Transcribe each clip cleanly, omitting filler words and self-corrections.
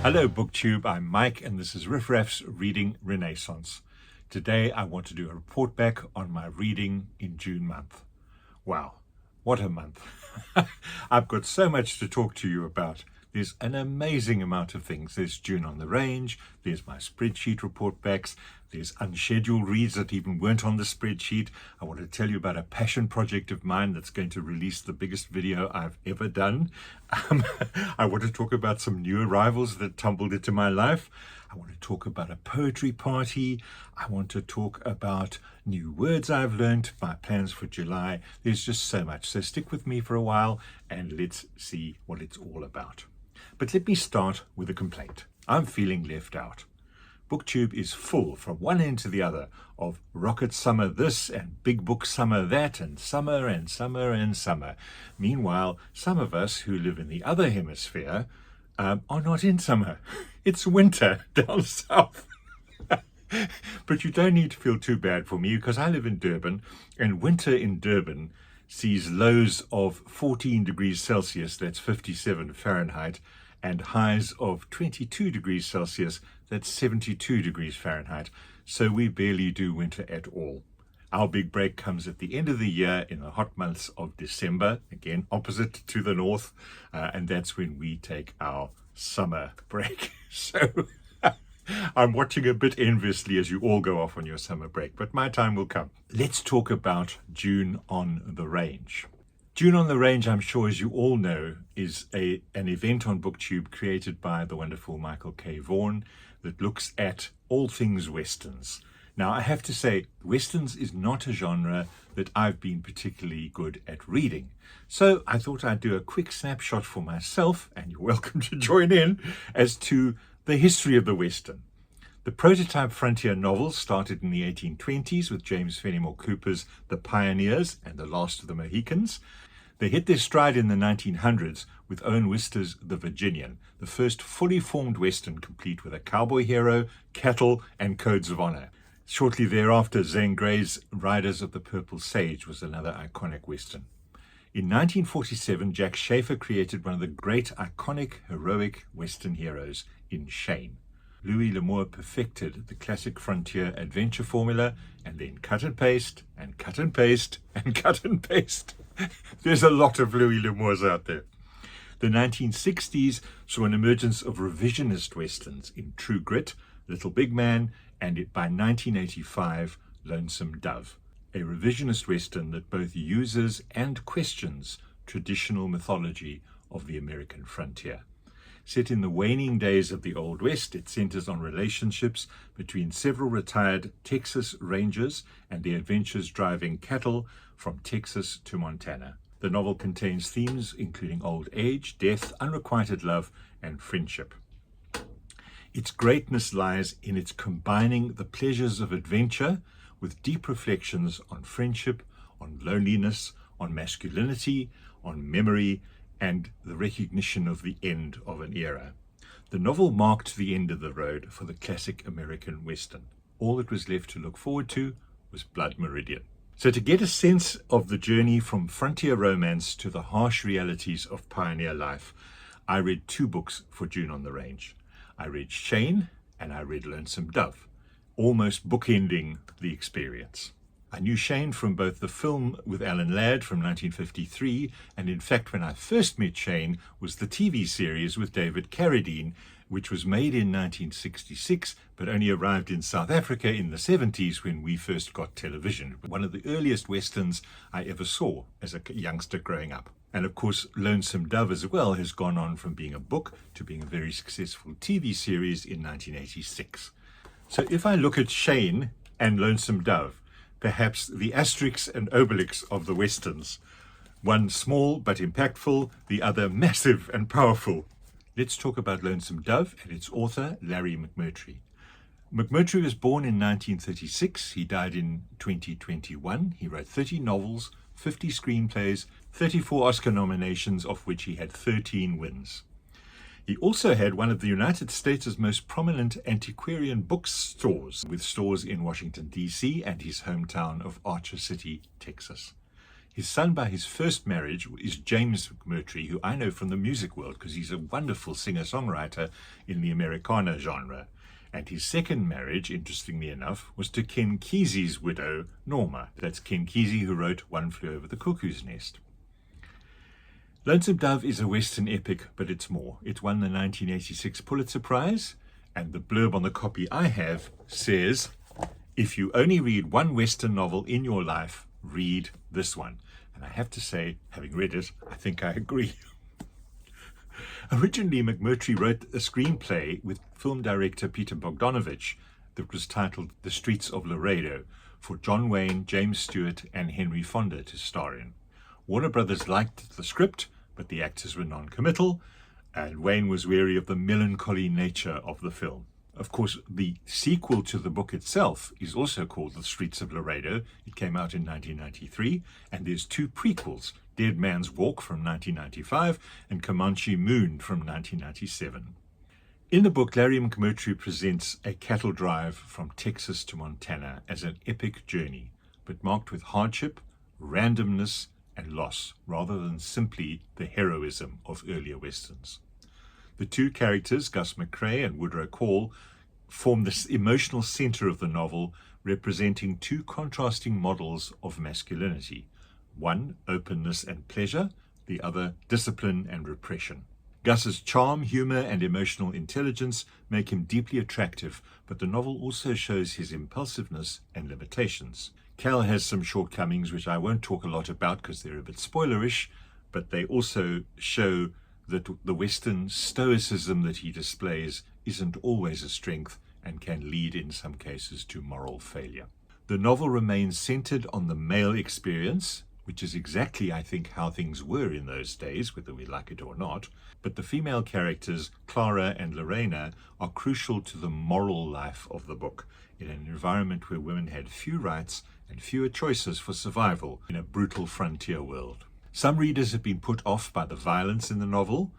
Hello BookTube, I'm Mike and this is Riff Raff's Reading Renaissance. Today I want to do a report back on my reading in June month. Wow, what a month. I've got so much to talk to you about. There's an amazing amount of things. There's June on the Range, there's my spreadsheet report backs, there's unscheduled reads that even weren't on the spreadsheet. I want to tell you about a passion project of mine that's going to release the biggest video I've ever done. I want to talk about some new arrivals that tumbled into my life. I want to talk about a poetry party. I want to talk about new words I've learned, my plans for July. There's just so much. So stick with me for a while and let's see what it's all about. But let me start with a complaint. I'm feeling left out. BookTube is full from one end to the other of rocket summer this and big book summer that and summer and summer and summer. Meanwhile, some of us who live in the other hemisphere are not in summer. It's winter down south. But you don't need to feel too bad for me because I live in Durban, and winter in Durban sees lows of 14 degrees Celsius, that's 57 Fahrenheit, and highs of 22 degrees Celsius, that's 72 degrees Fahrenheit. So we barely do winter at all. Our big break comes at the end of the year in the hot months of December, again opposite to the north, and that's when we take our summer break. So I'm watching a bit enviously as you all go off on your summer break, but my time will come. Let's talk about June on the Range. June on the Range, I'm sure as you all know, is an event on BookTube created by the wonderful Michael K. Vaughan that looks at all things Westerns. Now, I have to say, Westerns is not a genre that I've been particularly good at reading. So I thought I'd do a quick snapshot for myself, and you're welcome to join in, as to the history of the Western. The prototype frontier novels started in the 1820s with James Fenimore Cooper's The Pioneers and The Last of the Mohicans. They hit their stride in the 1900s with Owen Wister's The Virginian, the first fully formed Western complete with a cowboy hero, cattle, and codes of honor. Shortly thereafter, Zane Grey's Riders of the Purple Sage was another iconic Western. In 1947, Jack Schaefer created one of the great iconic heroic Western heroes in Shane. Louis L'Amour perfected the classic frontier adventure formula and then cut and paste and cut and paste and cut and paste. There's a lot of Louis L'Amours out there. The 1960s saw an emergence of revisionist Westerns in True Grit, Little Big Man, and by 1985, Lonesome Dove, a revisionist Western that both uses and questions traditional mythology of the American frontier. Set in the waning days of the Old West, it centers on relationships between several retired Texas Rangers and their adventures driving cattle from Texas to Montana. The novel contains themes including old age, death, unrequited love, and friendship. Its greatness lies in its combining the pleasures of adventure with deep reflections on friendship, on loneliness, on masculinity, on memory, and the recognition of the end of an era. The novel marked the end of the road for the classic American Western. All that was left to look forward to was Blood Meridian. So to get a sense of the journey from frontier romance to the harsh realities of pioneer life, I read two books for June on the Range. I read Shane and I read Lonesome Dove, almost bookending the experience. I knew Shane from both the film with Alan Ladd from 1953, and in fact when I first met Shane was the TV series with David Carradine, which was made in 1966 but only arrived in South Africa in the 70s when we first got television. One of the earliest Westerns I ever saw as a youngster growing up. And of course Lonesome Dove as well has gone on from being a book to being a very successful TV series in 1986. So if I look at Shane and Lonesome Dove, perhaps the asterisks and obelix of the Westerns. One small but impactful, the other massive and powerful. Let's talk about Lonesome Dove and its author, Larry McMurtry. McMurtry was born in 1936. He died in 2021. He wrote 30 novels, 50 screenplays, 34 Oscar nominations, of which he had 13 wins. He also had one of the United States' most prominent antiquarian bookstores, with stores in Washington, D.C. and his hometown of Archer City, Texas. His son by his first marriage is James McMurtry, who I know from the music world because he's a wonderful singer-songwriter in the Americana genre. And his second marriage, interestingly enough, was to Ken Kesey's widow, Norma. That's Ken Kesey, who wrote One Flew Over the Cuckoo's Nest. Lonesome Dove is a Western epic, but it's more. It won the 1986 Pulitzer Prize, and the blurb on the copy I have says, "If you only read one Western novel in your life, read this one." And I have to say, having read it, I think I agree. Originally, McMurtry wrote a screenplay with film director Peter Bogdanovich that was titled The Streets of Laredo for John Wayne, James Stewart, and Henry Fonda to star in. Warner Brothers liked the script, but the actors were non-committal, and Wayne was wary of the melancholy nature of the film. Of course, the sequel to the book itself is also called The Streets of Laredo. It came out in 1993, and there's two prequels, Dead Man's Walk from 1995 and Comanche Moon from 1997. In the book, Larry McMurtry presents a cattle drive from Texas to Montana as an epic journey, but marked with hardship, randomness, and loss, rather than simply the heroism of earlier westerns. The two characters, Gus McCrae and Woodrow Call, form the emotional center of the novel, representing two contrasting models of masculinity. One, openness and pleasure, the other, discipline and repression. Gus's charm, humor, and emotional intelligence make him deeply attractive, but the novel also shows his impulsiveness and limitations. Cal has some shortcomings, which I won't talk a lot about because they're a bit spoilerish, but they also show that the Western stoicism that he displays isn't always a strength and can lead in some cases to moral failure. The novel remains centered on the male experience, which is exactly, I think, how things were in those days, whether we like it or not, but the female characters, Clara and Lorena, are crucial to the moral life of the book, in an environment where women had few rights and fewer choices for survival in a brutal frontier world. Some readers have been put off by the violence in the novel.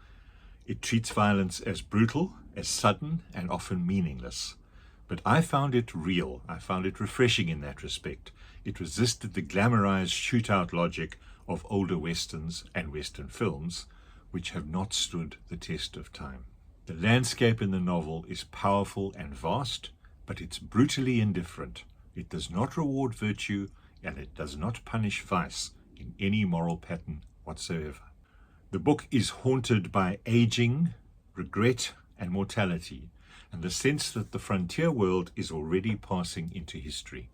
It treats violence as brutal, as sudden, and often meaningless. But I found it real. I found it refreshing in that respect. It resisted the glamorized shootout logic of older westerns and western films, which have not stood the test of time. The landscape in the novel is powerful and vast, but it's brutally indifferent. It does not reward virtue, and it does not punish vice in any moral pattern whatsoever. The book is haunted by aging, regret, and mortality, and the sense that the frontier world is already passing into history.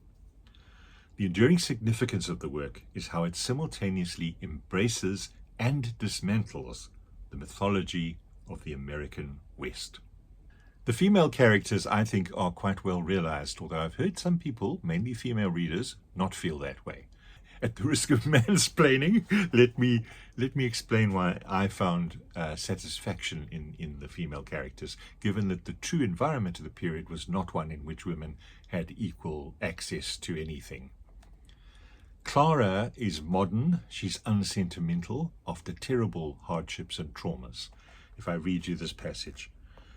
The enduring significance of the work is how it simultaneously embraces and dismantles the mythology of the American West. The female characters, I think, are quite well realized, although I've heard some people, mainly female readers, not feel that way. At the risk of mansplaining, let me explain why I found satisfaction in the female characters, given that the true environment of the period was not one in which women had equal access to anything. Clara is modern, she's unsentimental, after terrible hardships and traumas. If I read you this passage.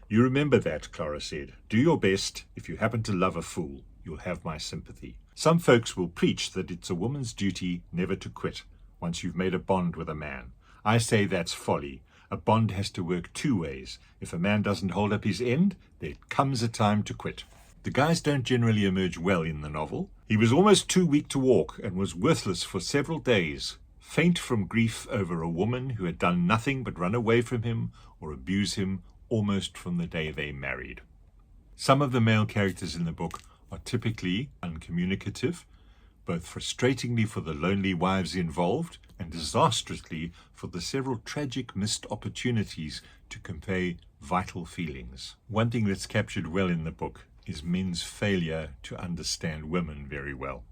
"You remember that," Clara said. "Do your best. If you happen to love a fool, you'll have my sympathy. Some folks will preach that it's a woman's duty never to quit once you've made a bond with a man. I say that's folly. A bond has to work two ways. If a man doesn't hold up his end, there comes a time to quit." The guys don't generally emerge well in the novel. He was almost too weak to walk and was worthless for several days, faint from grief over a woman who had done nothing but run away from him or abuse him almost from the day they married. Some of the male characters in the book are typically uncommunicative, both frustratingly for the lonely wives involved and disastrously for the several tragic missed opportunities to convey vital feelings. One thing that's captured well in the book is men's failure to understand women very well.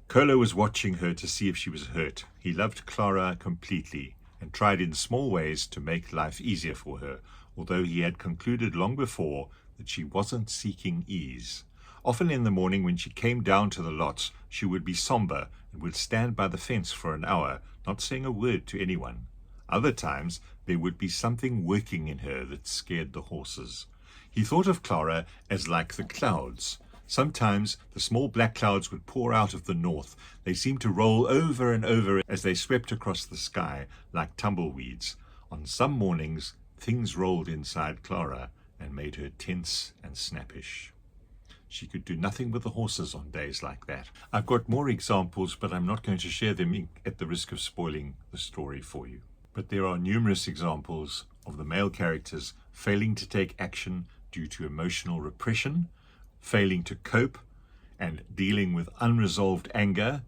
Kolo was watching her to see if she was hurt. He loved Clara completely and tried in small ways to make life easier for her, although he had concluded long before that she wasn't seeking ease. Often in the morning when she came down to the lots, she would be somber and would stand by the fence for an hour, not saying a word to anyone. Other times there would be something working in her that scared the horses. He thought of Clara as like the clouds, Sometimes the small black clouds would pour out of the north. They seemed to roll over and over as they swept across the sky like tumbleweeds. On some mornings, things rolled inside Clara and made her tense and snappish. She could do nothing with the horses on days like that. I've got more examples, but I'm not going to share them at the risk of spoiling the story for you. But there are numerous examples of the male characters failing to take action due to emotional repression, failing to cope, and dealing with unresolved anger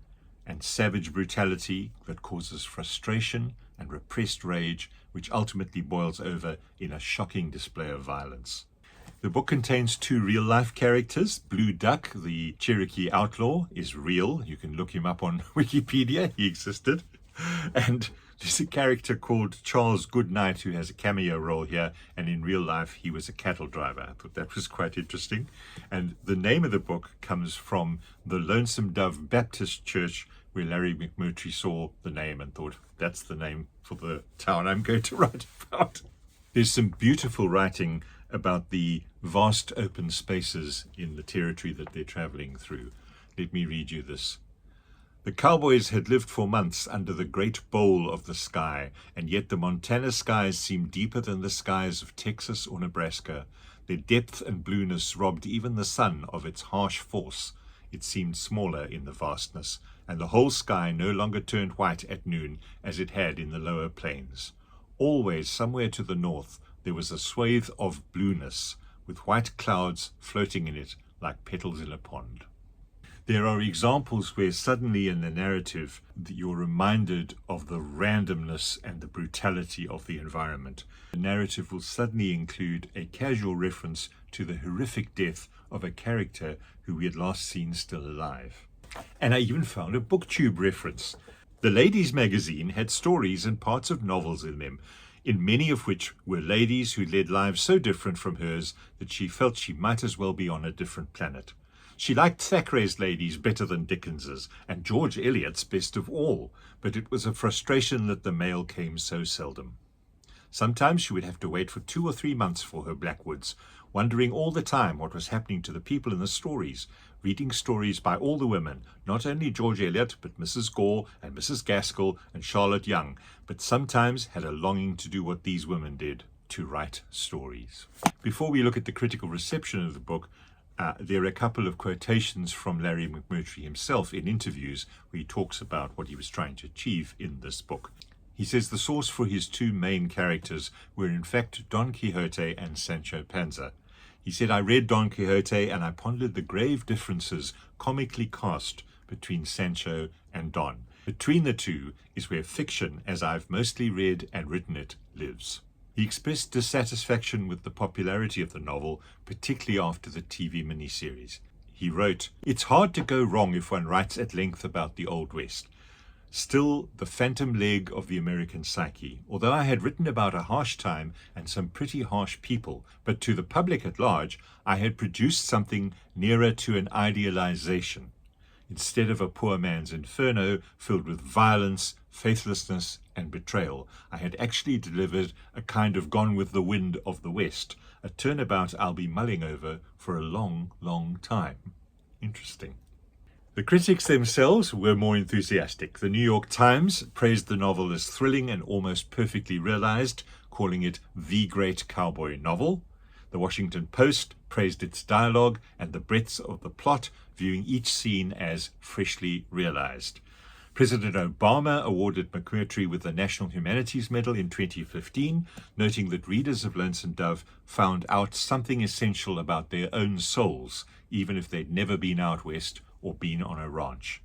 and savage brutality that causes frustration and repressed rage, which ultimately boils over in a shocking display of violence. The book contains 2 real-life characters. Blue Duck, the Cherokee outlaw, is real. You can look him up on Wikipedia. He existed. And there's a character called Charles Goodnight who has a cameo role here, and in real life he was a cattle driver. I thought that was quite interesting. And the name of the book comes from the Lonesome Dove Baptist Church, where Larry McMurtry saw the name and thought, that's the name for the town I'm going to write about. There's some beautiful writing about the vast open spaces in the territory that they're traveling through. Let me read you this. The cowboys had lived for months under the great bowl of the sky, and yet the Montana skies seemed deeper than the skies of Texas or Nebraska. Their depth and blueness robbed even the sun of its harsh force. It seemed smaller in the vastness, and the whole sky no longer turned white at noon as it had in the lower plains. Always, somewhere to the north, there was a swathe of blueness, with white clouds floating in it like petals in a pond. There are examples where suddenly in the narrative you're reminded of the randomness and the brutality of the environment. The narrative will suddenly include a casual reference to the horrific death of a character who we had last seen still alive. And I even found a booktube reference. The ladies' magazine had stories and parts of novels in them, in many of which were ladies who led lives so different from hers that she felt she might as well be on a different planet. She liked Thackeray's ladies better than Dickens's, and George Eliot's best of all, but it was a frustration that the mail came so seldom. Sometimes she would have to wait for 2 or 3 months for her Blackwoods, wondering all the time what was happening to the people in the stories, reading stories by all the women, not only George Eliot, but Mrs. Gore and Mrs. Gaskell and Charlotte Young, but sometimes had a longing to do what these women did, to write stories. Before we look at the critical reception of the book, there are a couple of quotations from Larry McMurtry himself in interviews where he talks about what he was trying to achieve in this book. He says the source for his 2 main characters were in fact Don Quixote and Sancho Panza. He said, I read Don Quixote and I pondered the grave differences comically cast between Sancho and Don. Between the two is where fiction, as I've mostly read and written it, lives. He expressed dissatisfaction with the popularity of the novel, particularly after the TV miniseries. He wrote, it's hard to go wrong if one writes at length about the Old West. Still the phantom leg of the American psyche, although I had written about a harsh time and some pretty harsh people, but to the public at large, I had produced something nearer to an idealization, instead of a poor man's inferno filled with violence, faithlessness, and betrayal. I had actually delivered a kind of Gone with the Wind of the West, a turnabout I'll be mulling over for a long, long time. Interesting. The critics themselves were more enthusiastic. The New York Times praised the novel as thrilling and almost perfectly realized, calling it the great cowboy novel. The Washington Post praised its dialogue and the breadth of the plot, viewing each scene as freshly realized. President Obama awarded McMurtry with the National Humanities Medal in 2015, noting that readers of Lonesome Dove found out something essential about their own souls, even if they'd never been out west or been on a ranch.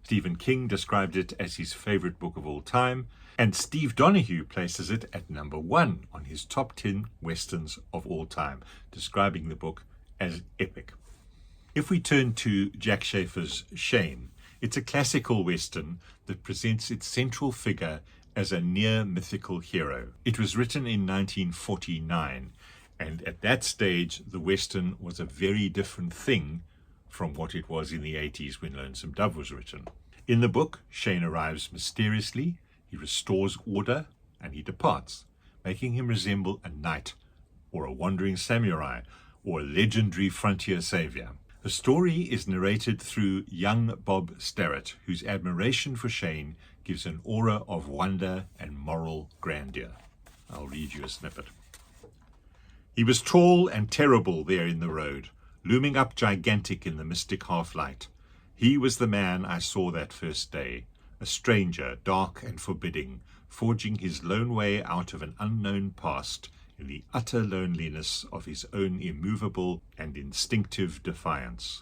Stephen King described it as his favorite book of all time, and Steve Donahue places it at number 1 on his top 10 westerns of all time, describing the book as epic. If we turn to Jack Schaefer's Shane, it's a classical western that presents its central figure as a near mythical hero. It was written in 1949, and at that stage the western was a very different thing from what it was in the 80s when Lonesome Dove was written. In the book, Shane arrives mysteriously, he restores order, and he departs, making him resemble a knight, or a wandering samurai, or a legendary frontier savior. The story is narrated through young Bob Starrett, whose admiration for Shane gives an aura of wonder and moral grandeur. I'll read you a snippet. He was tall and terrible there in the road, looming up gigantic in the mystic half-light. He was the man I saw that first day, a stranger, dark and forbidding, forging his lone way out of an unknown past in the utter loneliness of his own immovable and instinctive defiance.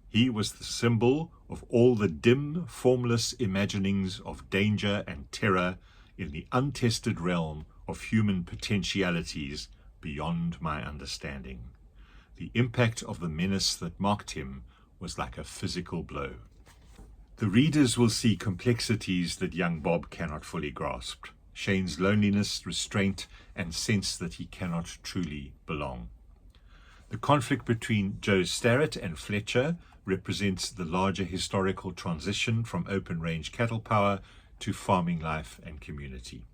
He was the symbol of all the dim, formless imaginings of danger and terror in the untested realm of human potentialities beyond my understanding. The impact of the menace that marked him was like a physical blow. The readers will see complexities that young Bob cannot fully grasp. Shane's loneliness, restraint, and sense that he cannot truly belong. The conflict between Joe Starrett and Fletcher represents the larger historical transition from open-range cattle power to farming life and community.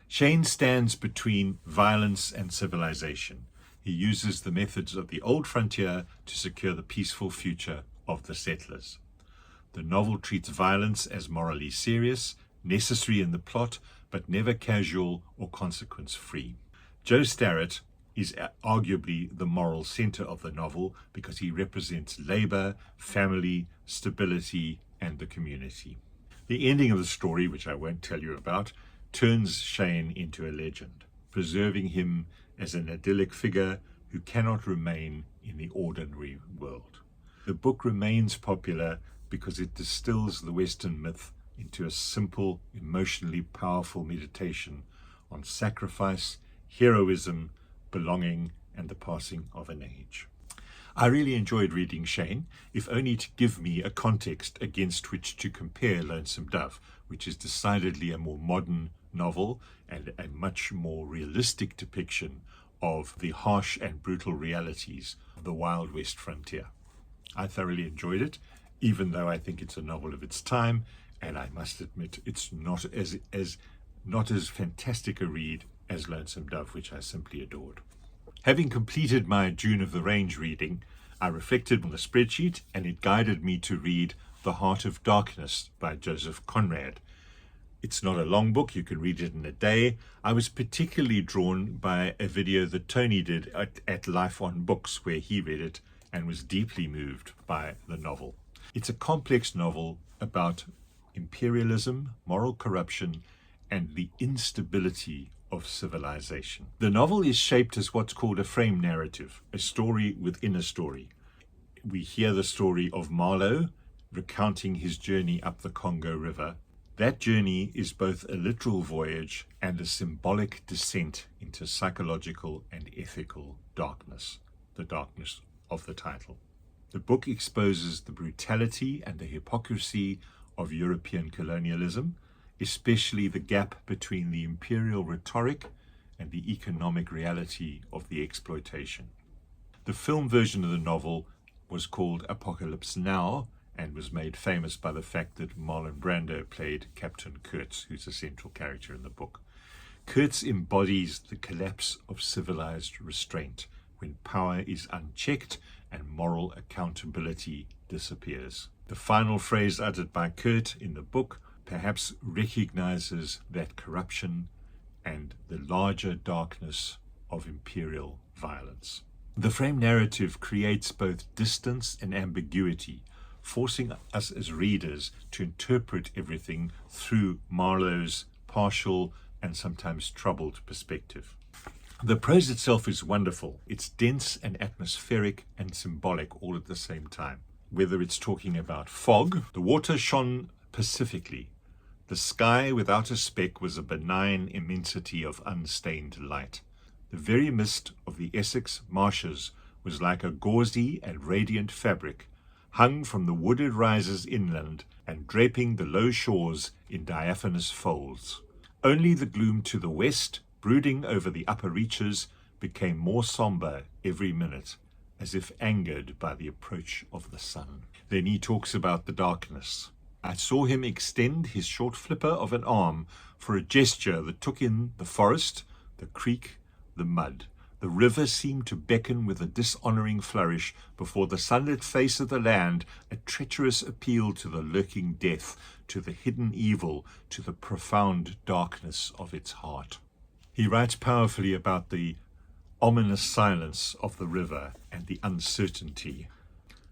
Shane stands between violence and civilization. He uses the methods of the old frontier to secure the peaceful future of the settlers. The novel treats violence as morally serious, necessary in the plot, but never casual or consequence-free. Joe Starrett is arguably the moral center of the novel because he represents labor, family, stability, and the community. The ending of the story, which I won't tell you about, turns Shane into a legend, preserving him as an idyllic figure who cannot remain in the ordinary world. The book remains popular because it distills the Western myth into a simple, emotionally powerful meditation on sacrifice, heroism, belonging, and the passing of an age. I really enjoyed reading Shane, if only to give me a context against which to compare Lonesome Dove, which is decidedly a more modern novel and a much more realistic depiction of the harsh and brutal realities of the Wild West frontier. I thoroughly enjoyed it, even though I think it's a novel of its time, and I must admit it's not as fantastic a read as Lonesome Dove, which I simply adored. Having completed my June of the Range reading, I reflected on the spreadsheet, and it guided me to read The Heart of Darkness by Joseph Conrad. It's not a long book, you can read it in a day. I was particularly drawn by a video that Tony did at Life on Books, where he read it and was deeply moved by the novel. It's a complex novel about imperialism, moral corruption, and the instability of civilization. The novel is shaped as what's called a frame narrative, a story within a story. We hear the story of Marlowe recounting his journey up the Congo River. That journey is both a literal voyage and a symbolic descent into psychological and ethical darkness, the darkness of the title. The book exposes the brutality and the hypocrisy of European colonialism, especially the gap between the imperial rhetoric and the economic reality of the exploitation. The film version of the novel was called Apocalypse Now and was made famous by the fact that Marlon Brando played Captain Coetzee, who's a central character in the book. Coetzee embodies the collapse of civilized restraint when power is unchecked and moral accountability disappears. The final phrase uttered by Coetzee in the book perhaps recognizes that corruption and the larger darkness of imperial violence. The frame narrative creates both distance and ambiguity, forcing us as readers to interpret everything through Marlowe's partial and sometimes troubled perspective. The prose itself is wonderful. It's dense and atmospheric and symbolic all at the same time. Whether it's talking about fog, the water shone pacifically. The sky without a speck was a benign immensity of unstained light. The very mist of the Essex marshes was like a gauzy and radiant fabric, hung from the wooded rises inland and draping the low shores in diaphanous folds. Only the gloom to the west, brooding over the upper reaches, became more somber every minute, as if angered by the approach of the sun. Then he talks about the darkness. I saw him extend his short flipper of an arm for a gesture that took in the forest, the creek, the mud, The river seemed to beckon with a dishonouring flourish before the sunlit face of the land, a treacherous appeal to the lurking death, to the hidden evil, to the profound darkness of its heart. He writes powerfully about the ominous silence of the river and the uncertainty.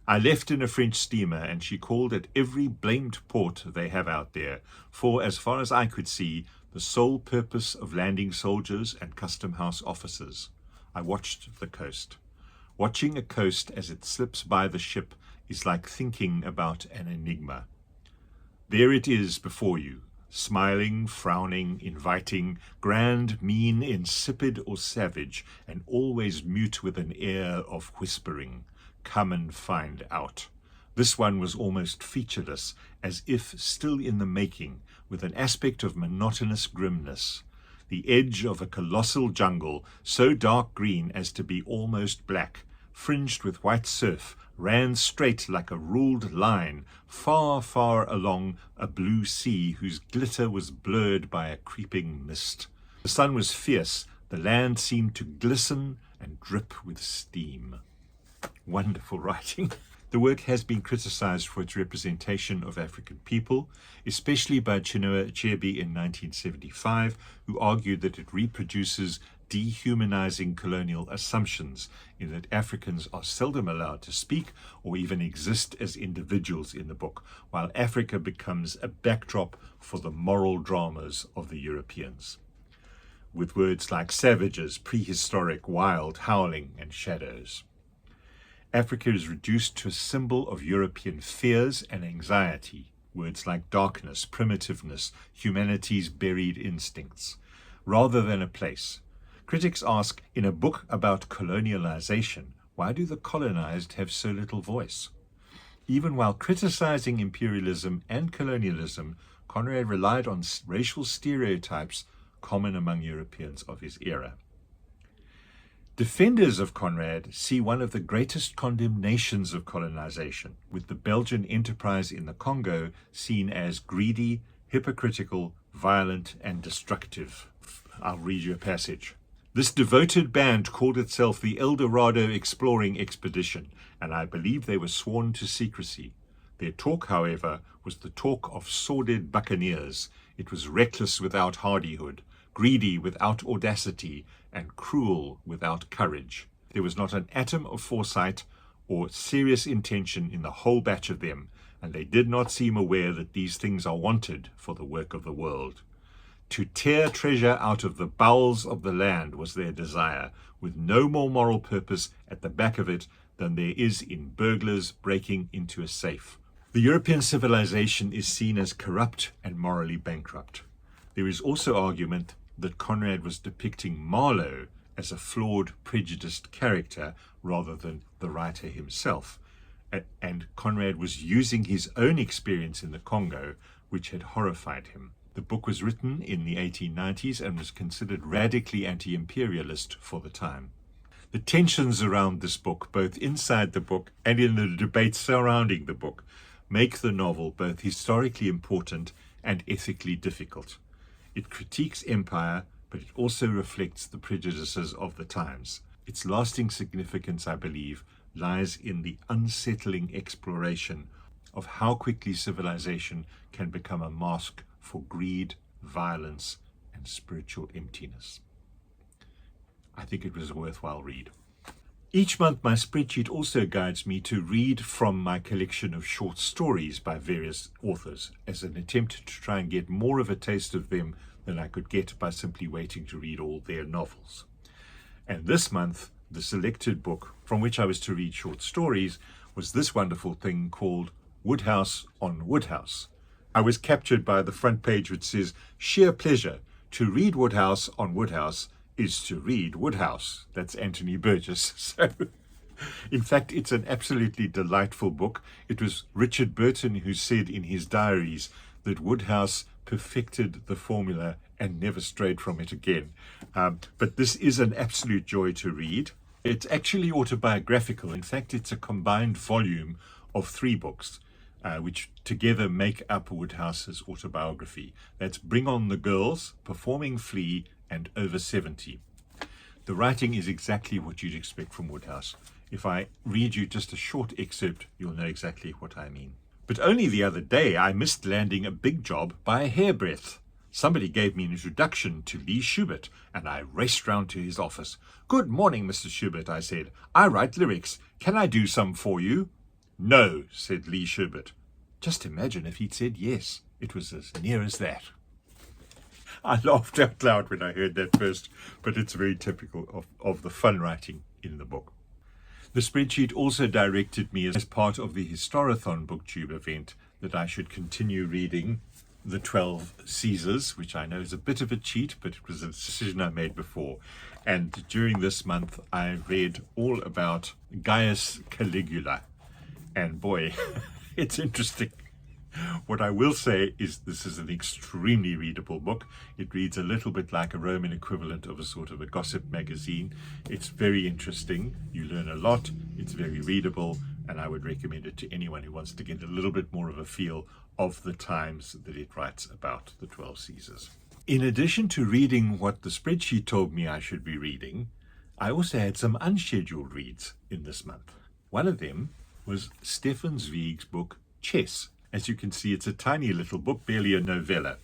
I left in a French steamer, and she called at every blamed port they have out there, for, as far as I could see, the sole purpose of landing soldiers and custom house officers. I watched the coast. Watching a coast as it slips by the ship is like thinking about an enigma. There it is before you, smiling, frowning, inviting, grand, mean, insipid or savage, and always mute with an air of whispering. Come and find out. This one was almost featureless, as if still in the making, with an aspect of monotonous grimness. The edge of a colossal jungle, so dark green as to be almost black, fringed with white surf, ran straight like a ruled line, far, far along a blue sea whose glitter was blurred by a creeping mist. The sun was fierce, the land seemed to glisten and drip with steam. Wonderful writing. The work has been criticized for its representation of African people, especially by Chinua Achebe in 1975, who argued that it reproduces dehumanizing colonial assumptions in that Africans are seldom allowed to speak or even exist as individuals in the book, while Africa becomes a backdrop for the moral dramas of the Europeans, with words like savages, prehistoric, wild, howling, and shadows. Africa is reduced to a symbol of European fears and anxiety, words like darkness, primitiveness, humanity's buried instincts, rather than a place. Critics ask, in a book about colonialization, why do the colonized have so little voice? Even while criticizing imperialism and colonialism, Conrad relied on racial stereotypes common among Europeans of his era. Defenders of Conrad see one of the greatest condemnations of colonization, with the Belgian enterprise in the Congo seen as greedy, hypocritical, violent, and destructive. I'll read you a passage. This devoted band called itself the El Dorado Exploring Expedition, and I believe they were sworn to secrecy. Their talk, however, was the talk of sordid buccaneers. It was reckless without hardihood, greedy without audacity, and cruel without courage. There was not an atom of foresight or serious intention in the whole batch of them, and they did not seem aware that these things are wanted for the work of the world. To tear treasure out of the bowels of the land was their desire, with no more moral purpose at the back of it than there is in burglars breaking into a safe. The European civilization is seen as corrupt and morally bankrupt. There is also argument that Conrad was depicting Marlowe as a flawed, prejudiced character rather than the writer himself, and Conrad was using his own experience in the Congo, which had horrified him. The book was written in the 1890s and was considered radically anti-imperialist for the time. The tensions around this book, both inside the book and in the debates surrounding the book, make the novel both historically important and ethically difficult. It critiques empire, but it also reflects the prejudices of the times. Its lasting significance, I believe, lies in the unsettling exploration of how quickly civilization can become a mask for greed, violence, and spiritual emptiness. I think it was a worthwhile read. Each month, my spreadsheet also guides me to read from my collection of short stories by various authors as an attempt to try and get more of a taste of them than I could get by simply waiting to read all their novels. And this month, the selected book from which I was to read short stories was this wonderful thing called Wodehouse on Wodehouse. I was captured by the front page which says, sheer pleasure. To read Wodehouse on Wodehouse is to read Wodehouse. That's Anthony Burgess. So, in fact, it's an absolutely delightful book. It was Richard Burton who said in his diaries that Wodehouse perfected the formula and never strayed from it again. But this is an absolute joy to read. It's actually autobiographical. In fact, it's a combined volume of 3 books, which together make up Wodehouse's autobiography. That's Bring on the Girls, Performing Flea, and Over 70. The writing is exactly what you'd expect from Wodehouse. If I read you just a short excerpt, you'll know exactly what I mean. But only the other day I missed landing a big job by a hairbreadth. Somebody gave me an introduction to Lee Schubert, and I raced round to his office. "Good morning, Mr. Schubert," I said. "I write lyrics. Can I do some for you?" "No," said Lee Schubert. Just imagine if he'd said yes. It was as near as that. I laughed out loud when I heard that first, but it's very typical of the fun writing in the book. The spreadsheet also directed me as part of the Historathon booktube event that I should continue reading The 12 Caesars, which I know is a bit of a cheat, but it was a decision I made before. And during this month, I read all about Gaius Caligula. And boy, it's interesting. What I will say is this is an extremely readable book. It reads a little bit like a Roman equivalent of a sort of a gossip magazine. It's very interesting. You learn a lot. It's very readable, and I would recommend it to anyone who wants to get a little bit more of a feel of the times that it writes about the 12 Caesars. In addition to reading what the spreadsheet told me I should be reading, I also had some unscheduled reads in this month. One of them was Stefan Zweig's book, Chess. As you can see, it's a tiny little book, barely a novella.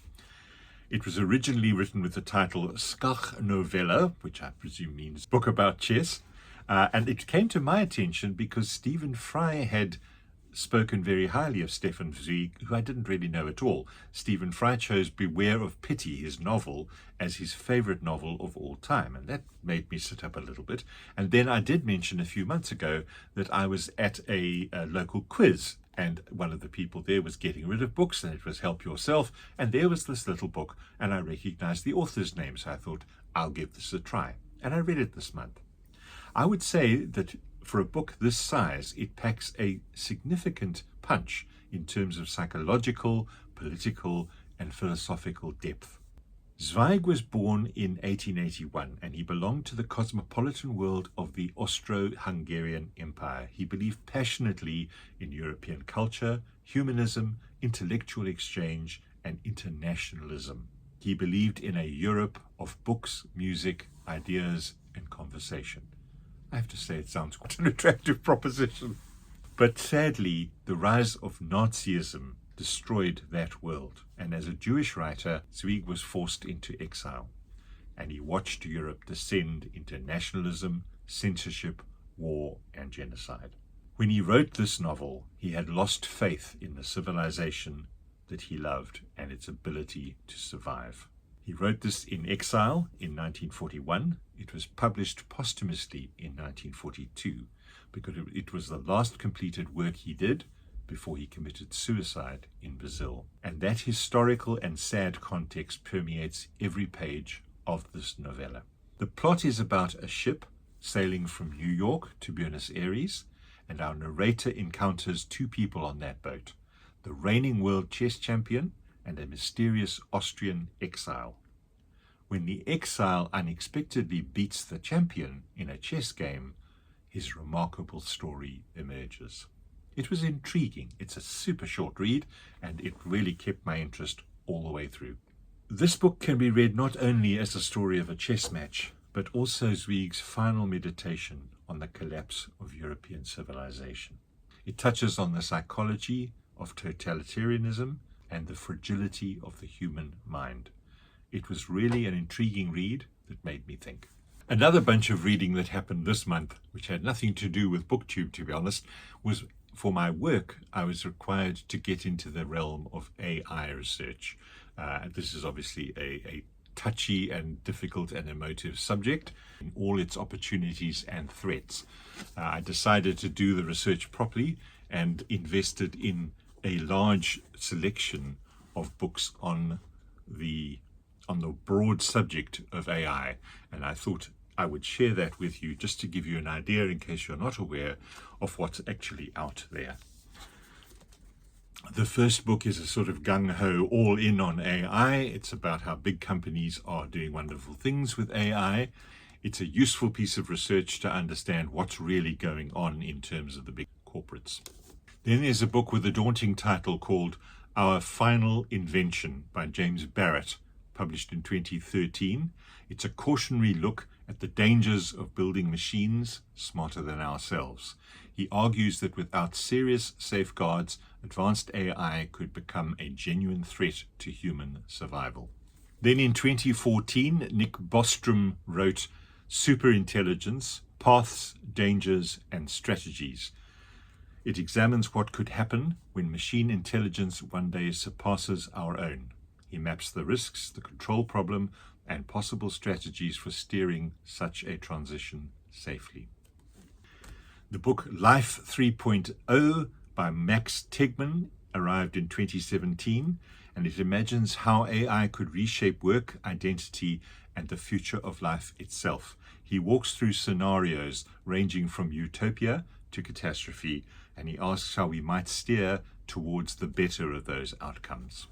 It was originally written with the title Schach Novella, which I presume means book about chess. And it came to my attention because Stephen Fry had spoken very highly of Stefan Zweig, who I didn't really know at all. Stephen Fry chose Beware of Pity, his novel, as his favorite novel of all time. And that made me sit up a little bit. And then I did mention a few months ago that I was at a local quiz, and one of the people there was getting rid of books, and it was Help Yourself. And there was this little book, and I recognized the author's name. So I thought, I'll give this a try. And I read it this month. I would say that for a book this size, it packs a significant punch in terms of psychological, political, and philosophical depth. Zweig was born in 1881, and he belonged to the cosmopolitan world of the Austro-Hungarian Empire. He believed passionately in European culture, humanism, intellectual exchange, and internationalism. He believed in a Europe of books, music, ideas, and conversation. I have to say it sounds quite an attractive proposition. But sadly, the rise of Nazism destroyed that world. And as a Jewish writer, Zweig was forced into exile. And he watched Europe descend into nationalism, censorship, war, and genocide. When he wrote this novel, he had lost faith in the civilization that he loved and its ability to survive. He wrote this in exile in 1941. It was published posthumously in 1942 because it was the last completed work he did before he committed suicide in Brazil. And that historical and sad context permeates every page of this novella. The plot is about a ship sailing from New York to Buenos Aires, and our narrator encounters two people on that boat, the reigning world chess champion and a mysterious Austrian exile. When the exile unexpectedly beats the champion in a chess game, his remarkable story emerges. It was intriguing. It's a super short read, and it really kept my interest all the way through. This book can be read not only as a story of a chess match, but also Zweig's final meditation on the collapse of European civilization. It touches on the psychology of totalitarianism and the fragility of the human mind. It was really an intriguing read that made me think. Another bunch of reading that happened this month, which had nothing to do with BookTube, to be honest, was for my work. I was required to get into the realm of AI research. This is obviously a touchy and difficult and emotive subject in all its opportunities and threats. I decided to do the research properly and invested in a large selection of books on the broad subject of AI, and I thought I would share that with you just to give you an idea in case you're not aware of what's actually out there. The first book is a sort of gung-ho all in on AI. It's about how big companies are doing wonderful things with AI. It's a useful piece of research to understand what's really going on in terms of the big corporates. Then there's a book with a daunting title called Our Final Invention by James Barrett, published in 2013. It's a cautionary look at the dangers of building machines smarter than ourselves. He argues that without serious safeguards, advanced AI could become a genuine threat to human survival. Then in 2014, Nick Bostrom wrote Superintelligence, Paths, Dangers, and Strategies. It examines what could happen when machine intelligence one day surpasses our own. He maps the risks, the control problem, and possible strategies for steering such a transition safely. The book Life 3.0 by Max Tegmark arrived in 2017, and it imagines how AI could reshape work, identity, and the future of life itself. He walks through scenarios ranging from utopia to catastrophe, and he asks how we might steer towards the better of those outcomes.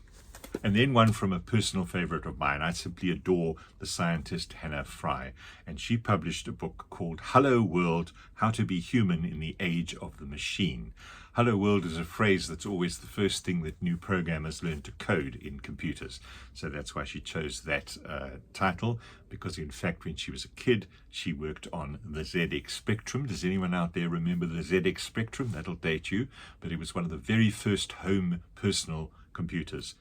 And then one from a personal favorite of mine. I simply adore the scientist Hannah Fry, and she published a book called Hello World, How to Be Human in the Age of the Machine. Hello World is a phrase that's always the first thing that new programmers learn to code in computers. So that's why she chose that title, because in fact when she was a kid she worked on the ZX Spectrum. Does anyone out there remember the ZX Spectrum? That'll date you, but it was one of the very first home personal computers.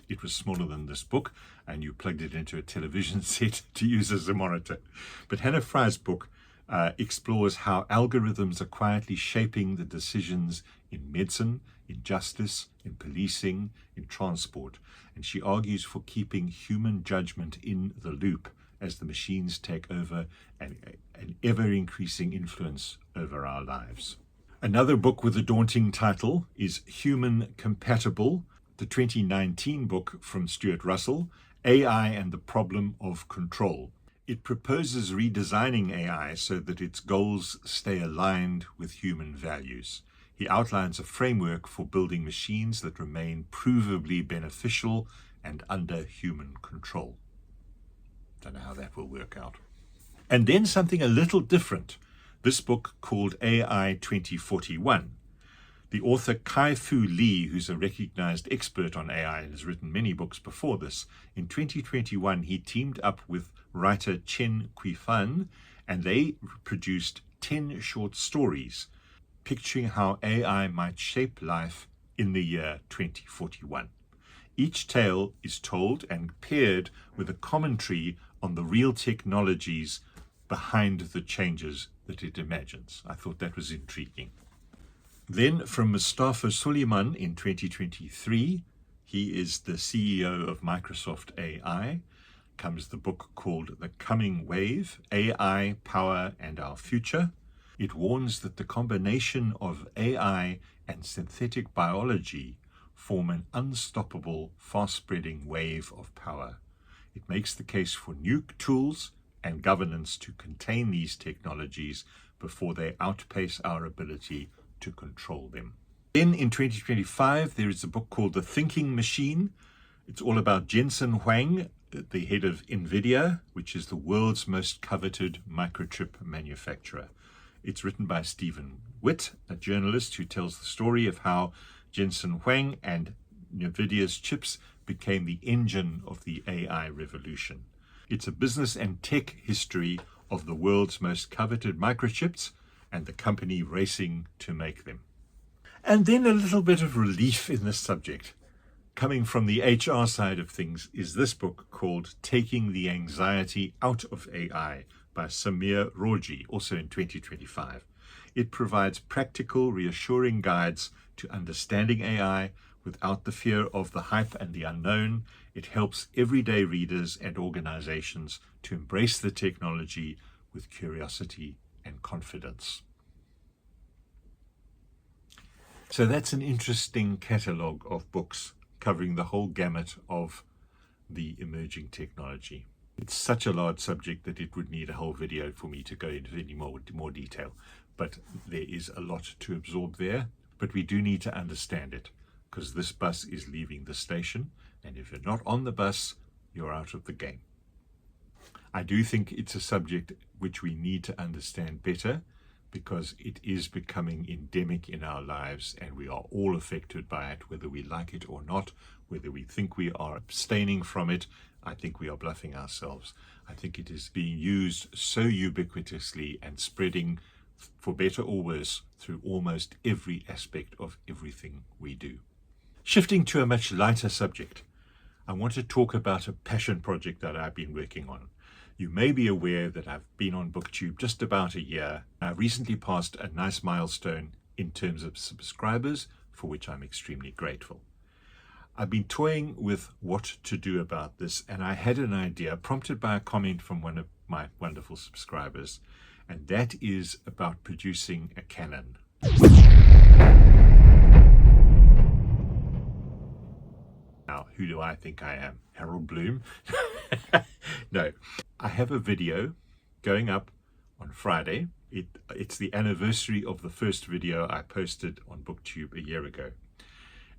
It was smaller than this book, and you plugged it into a television set to use as a monitor. But Hannah Fry's book explores how algorithms are quietly shaping the decisions in medicine, in justice, in policing, in transport. And she argues for keeping human judgment in the loop as the machines take over an ever-increasing influence over our lives. Another book with a daunting title is Human Compatible, the 2019 book from Stuart Russell, AI and the Problem of Control. It proposes redesigning AI so that its goals stay aligned with human values. He outlines a framework for building machines that remain provably beneficial and under human control. Don't know how that will work out. And then something a little different. This book called AI 2041. The author Kai-Fu Lee, who's a recognized expert on AI and has written many books before this, in 2021 he teamed up with writer Chen Quifan, and they produced 10 short stories picturing how AI might shape life in the year 2041. Each tale is told and paired with a commentary on the real technologies behind the changes that it imagines. I thought that was intriguing. Then from Mustafa Suleyman in 2023, he is the CEO of Microsoft AI, comes the book called The Coming Wave, AI, Power and Our Future. It warns that the combination of AI and synthetic biology form an unstoppable, fast-spreading wave of power. It makes the case for new tools and governance to contain these technologies before they outpace our ability to control them. Then in 2025, there is a book called The Thinking Machine. It's all about Jensen Huang, the head of NVIDIA, which is the world's most coveted microchip manufacturer. It's written by Stephen Witt, a journalist who tells the story of how Jensen Huang and NVIDIA's chips became the engine of the AI revolution. It's a business and tech history of the world's most coveted microchips and the company racing to make them. And then a little bit of relief in this subject, coming from the HR side of things, is this book called Taking the Anxiety Out of AI by Samir Roji, also in 2025. It provides practical, reassuring guides to understanding AI without the fear of the hype and the unknown. It helps everyday readers and organizations to embrace the technology with curiosity and confidence. So that's an interesting catalogue of books covering the whole gamut of the emerging technology. It's such a large subject that it would need a whole video for me to go into any more detail, but there is a lot to absorb there. But we do need to understand it, because this bus is leaving the station, and if you're not on the bus, you're out of the game. I do think it's a subject which we need to understand better, because it is becoming endemic in our lives and we are all affected by it, whether we like it or not, whether we think we are abstaining from it. I think we are bluffing ourselves. I think it is being used so ubiquitously and spreading, for better or worse, through almost every aspect of everything we do. Shifting to a much lighter subject, I want to talk about a passion project that I've been working on. You may be aware that I've been on BookTube just about a year. I recently passed a nice milestone in terms of subscribers, for which I'm extremely grateful. I've been toying with what to do about this, and I had an idea prompted by a comment from one of my wonderful subscribers, and that is about producing a canon. Now, who do I think I am? Harold Bloom? No, I have a video going up on Friday. It's the anniversary of the first video I posted on BookTube a year ago.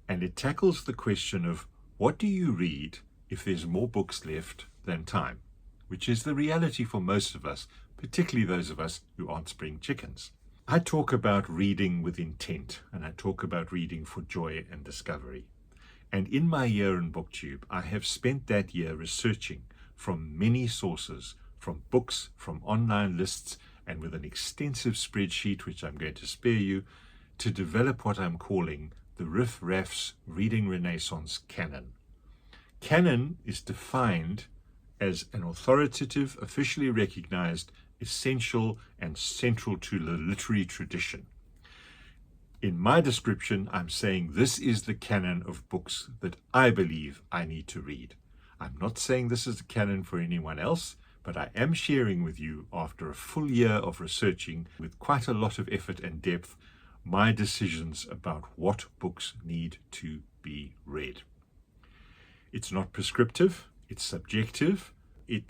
And it tackles the question of what do you read if there's more books left than time, which is the reality for most of us, particularly those of us who aren't spring chickens. I talk about reading with intent, and I talk about reading for joy and discovery. And in my year in BookTube, I have spent that year researching from many sources, from books, from online lists, and with an extensive spreadsheet, which I'm going to spare you, to develop what I'm calling the Riff Raff's Reading Renaissance Canon. Canon is defined as an authoritative, officially recognized, essential, and central to the literary tradition. In my description, I'm saying this is the canon of books that I believe I need to read. I'm not saying this is the canon for anyone else, but I am sharing with you, after a full year of researching with quite a lot of effort and depth, my decisions about what books need to be read. It's not prescriptive, it's subjective.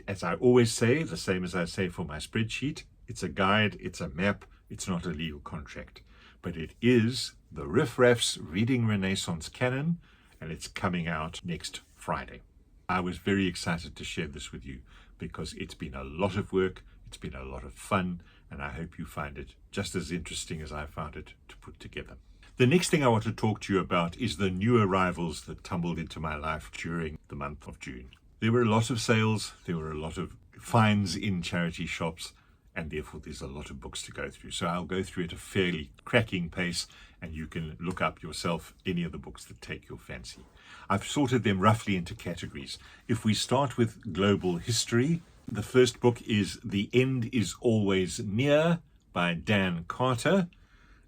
As I always say, the same as I say for my spreadsheet, it's a guide, it's a map, it's not a legal contract. But it is the Riff Raff's Reading Renaissance Canon, and it's coming out next Friday. I was very excited to share this with you because it's been a lot of work, it's been a lot of fun, and I hope you find it just as interesting as I found it to put together. The next thing I want to talk to you about is the new arrivals that tumbled into my life during the month of June. There were a lot of sales, there were a lot of finds in charity shops, and therefore there's a lot of books to go through. So I'll go through at a fairly cracking pace, and you can look up yourself any of the books that take your fancy. I've sorted them roughly into categories. If we start with global history, the first book is The End is Always Near by Dan Carter.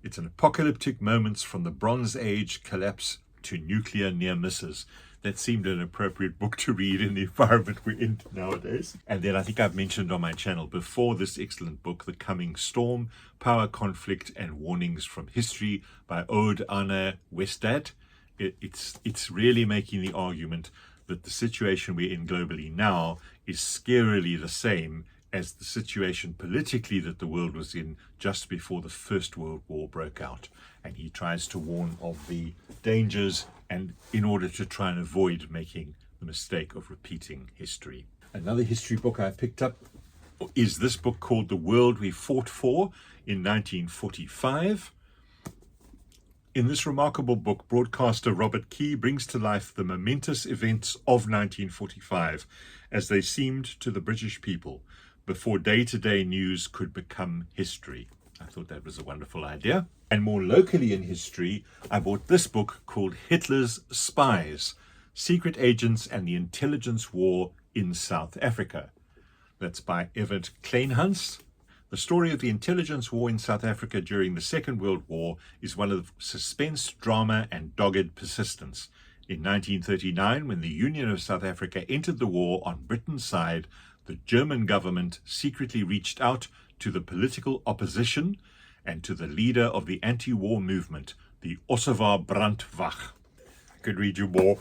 It's an apocalyptic moments from the Bronze Age collapse to nuclear near misses. That seemed an appropriate book to read in the environment we're in nowadays. And then I think I've mentioned on my channel before this excellent book, The Coming Storm, Power, Conflict and Warnings from History by Ode Anna Westad. It's really making the argument that the situation we're in globally now is scarily the same as the situation politically that the world was in just before the First World War broke out. And he tries to warn of the dangers, and in order to try and avoid making the mistake of repeating history. Another history book I picked up is this book called The World We Fought For in 1945. In this remarkable book, broadcaster Robert Key brings to life the momentous events of 1945 as they seemed to the British people before day-to-day news could become history. I thought that was a wonderful idea. And more locally in history, I bought this book called Hitler's Spies, Secret Agents and the Intelligence War in South Africa. That's by Evert Kleinhans. The story of the intelligence war in South Africa during the Second World War is one of suspense, drama, and dogged persistence. In 1939, when the Union of South Africa entered the war on Britain's side, the German government secretly reached out to the political opposition and to the leader of the anti-war movement, the Ossewa Brandwacht. I could read you more,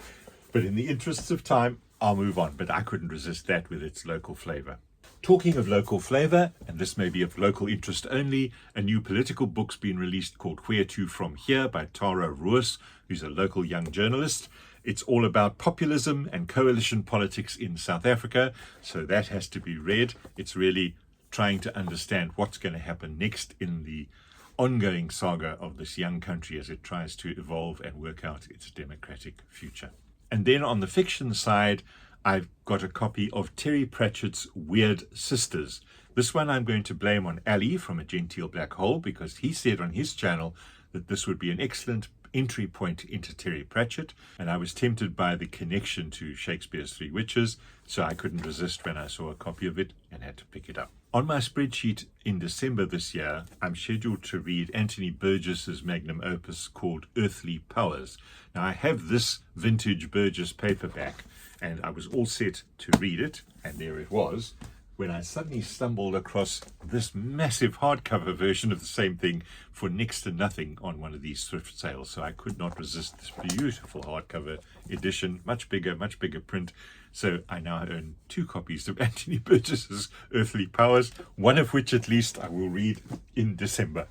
but in the interests of time, I'll move on. But I couldn't resist that with its local flavor. Talking of local flavor, and this may be of local interest only, a new political book's been released called Where To From Here by Tara Roos, who's a local young journalist. It's all about populism and coalition politics in South Africa, so that has to be read. It's really trying to understand what's going to happen next in the ongoing saga of this young country as it tries to evolve and work out its democratic future. And then on the fiction side, I've got a copy of Terry Pratchett's Wyrd Sisters. This one I'm going to blame on Ali from A Genteel Black Hole, because he said on his channel that this would be an excellent entry point into Terry Pratchett, and I was tempted by the connection to Shakespeare's Three Witches, so I couldn't resist when I saw a copy of it and had to pick it up. On my spreadsheet in December this year, I'm scheduled to read Anthony Burgess's magnum opus called Earthly Powers. Now, I have this vintage Burgess paperback, and I was all set to read it, and there it was, when I suddenly stumbled across this massive hardcover version of the same thing for next to nothing on one of these thrift sales. So I could not resist this beautiful hardcover edition, much bigger print. So I now own 2 copies of Anthony Burgess's Earthly Powers, one of which at least I will read in December.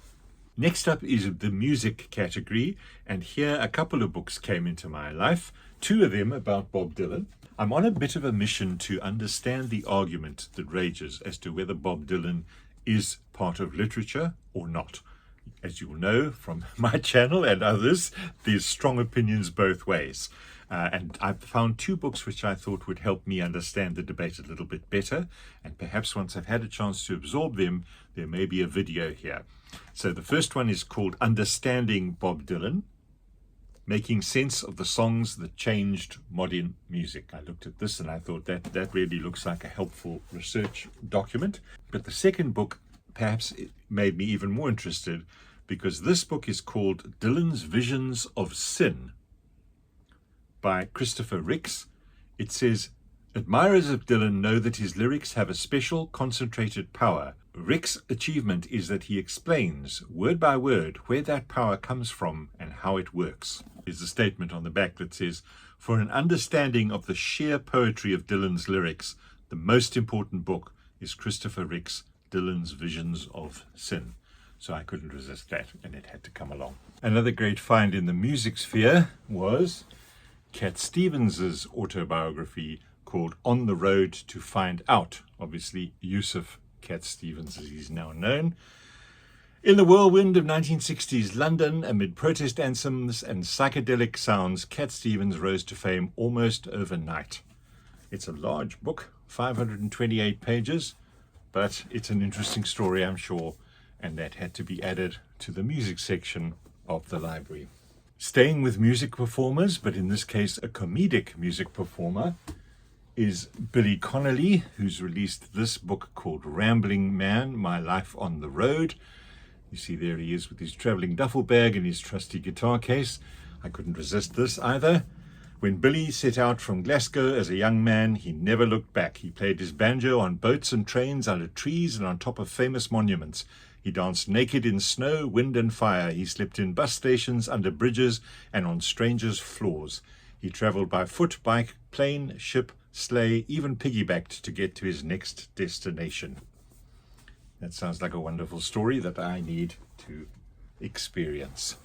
Next up is the music category, and here a couple of books came into my life, 2 of them about Bob Dylan. I'm on a bit of a mission to understand the argument that rages as to whether Bob Dylan is part of literature or not. As you will know from my channel and others, there's strong opinions both ways. And I've found 2 books which I thought would help me understand the debate a little bit better. And perhaps once I've had a chance to absorb them, there may be a video here. So the first one is called Understanding Bob Dylan, Making Sense of the Songs That Changed Modern Music. I looked at this and I thought that really looks like a helpful research document. But the second book, perhaps it made me even more interested, because this book is called Dylan's Visions of Sin by Christopher Ricks. It says, admirers of Dylan know that his lyrics have a special concentrated power. Rick's achievement is that he explains, word by word, where that power comes from and how it works. There's a statement on the back that says, for an understanding of the sheer poetry of Dylan's lyrics, the most important book is Christopher Rick's Dylan's Visions of Sin. So I couldn't resist that, and it had to come along. Another great find in the music sphere was Cat Stevens's autobiography called On the Road to Find Out. Obviously, Yusuf Cat Stevens, as he's now known. In the whirlwind of 1960s London, amid protest anthems and psychedelic sounds, Cat Stevens rose to fame almost overnight. It's a large book, 528 pages, but it's an interesting story, I'm sure, and that had to be added to the music section of the library. Staying with music performers, but in this case a comedic music performer, is Billy Connolly, who's released this book called Rambling Man, My Life on the Road. You see there he is with his traveling duffel bag and his trusty guitar case. I couldn't resist this either. When Billy set out from Glasgow as a young man, he never looked back. He played his banjo on boats and trains, under trees and on top of famous monuments. He danced naked in snow, wind and fire. He slept in bus stations, under bridges and on strangers' floors. He traveled by foot, bike, plane, ship, sleigh, even piggybacked to get to his next destination. That sounds like a wonderful story that I need to experience.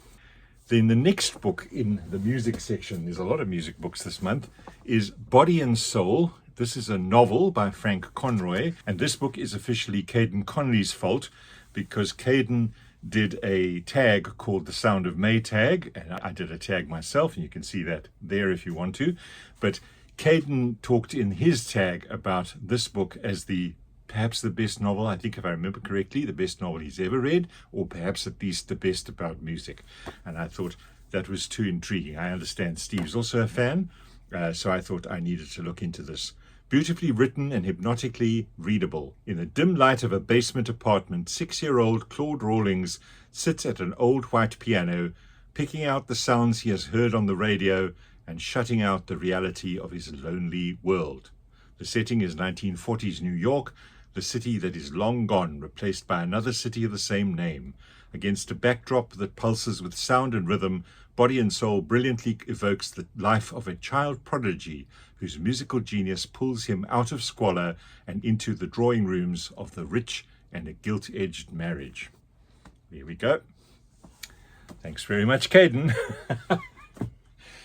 Then the next book in the music section, there's a lot of music books this month, is Body and Soul. This is a novel by Frank Conroy, and this book is officially Caden Conley's fault, because Caden did a tag called The Sound of May tag, and I did a tag myself, and you can see that there if you want to. But Caden talked in his tag about this book as perhaps the best novel, I think if I remember correctly, the best novel he's ever read, or perhaps at least the best about music. And I thought that was too intriguing. I understand Steve's also a fan, so I thought I needed to look into this. Beautifully written and hypnotically readable. In the dim light of a basement apartment, 6-year-old Claude Rawlings sits at an old white piano, picking out the sounds he has heard on the radio and shutting out the reality of his lonely world. The setting is 1940s New York, the city that is long gone, replaced by another city of the same name. Against a backdrop that pulses with sound and rhythm, Body and Soul brilliantly evokes the life of a child prodigy whose musical genius pulls him out of squalor and into the drawing rooms of the rich and a gilt-edged marriage. There we go. Thanks very much, Caden.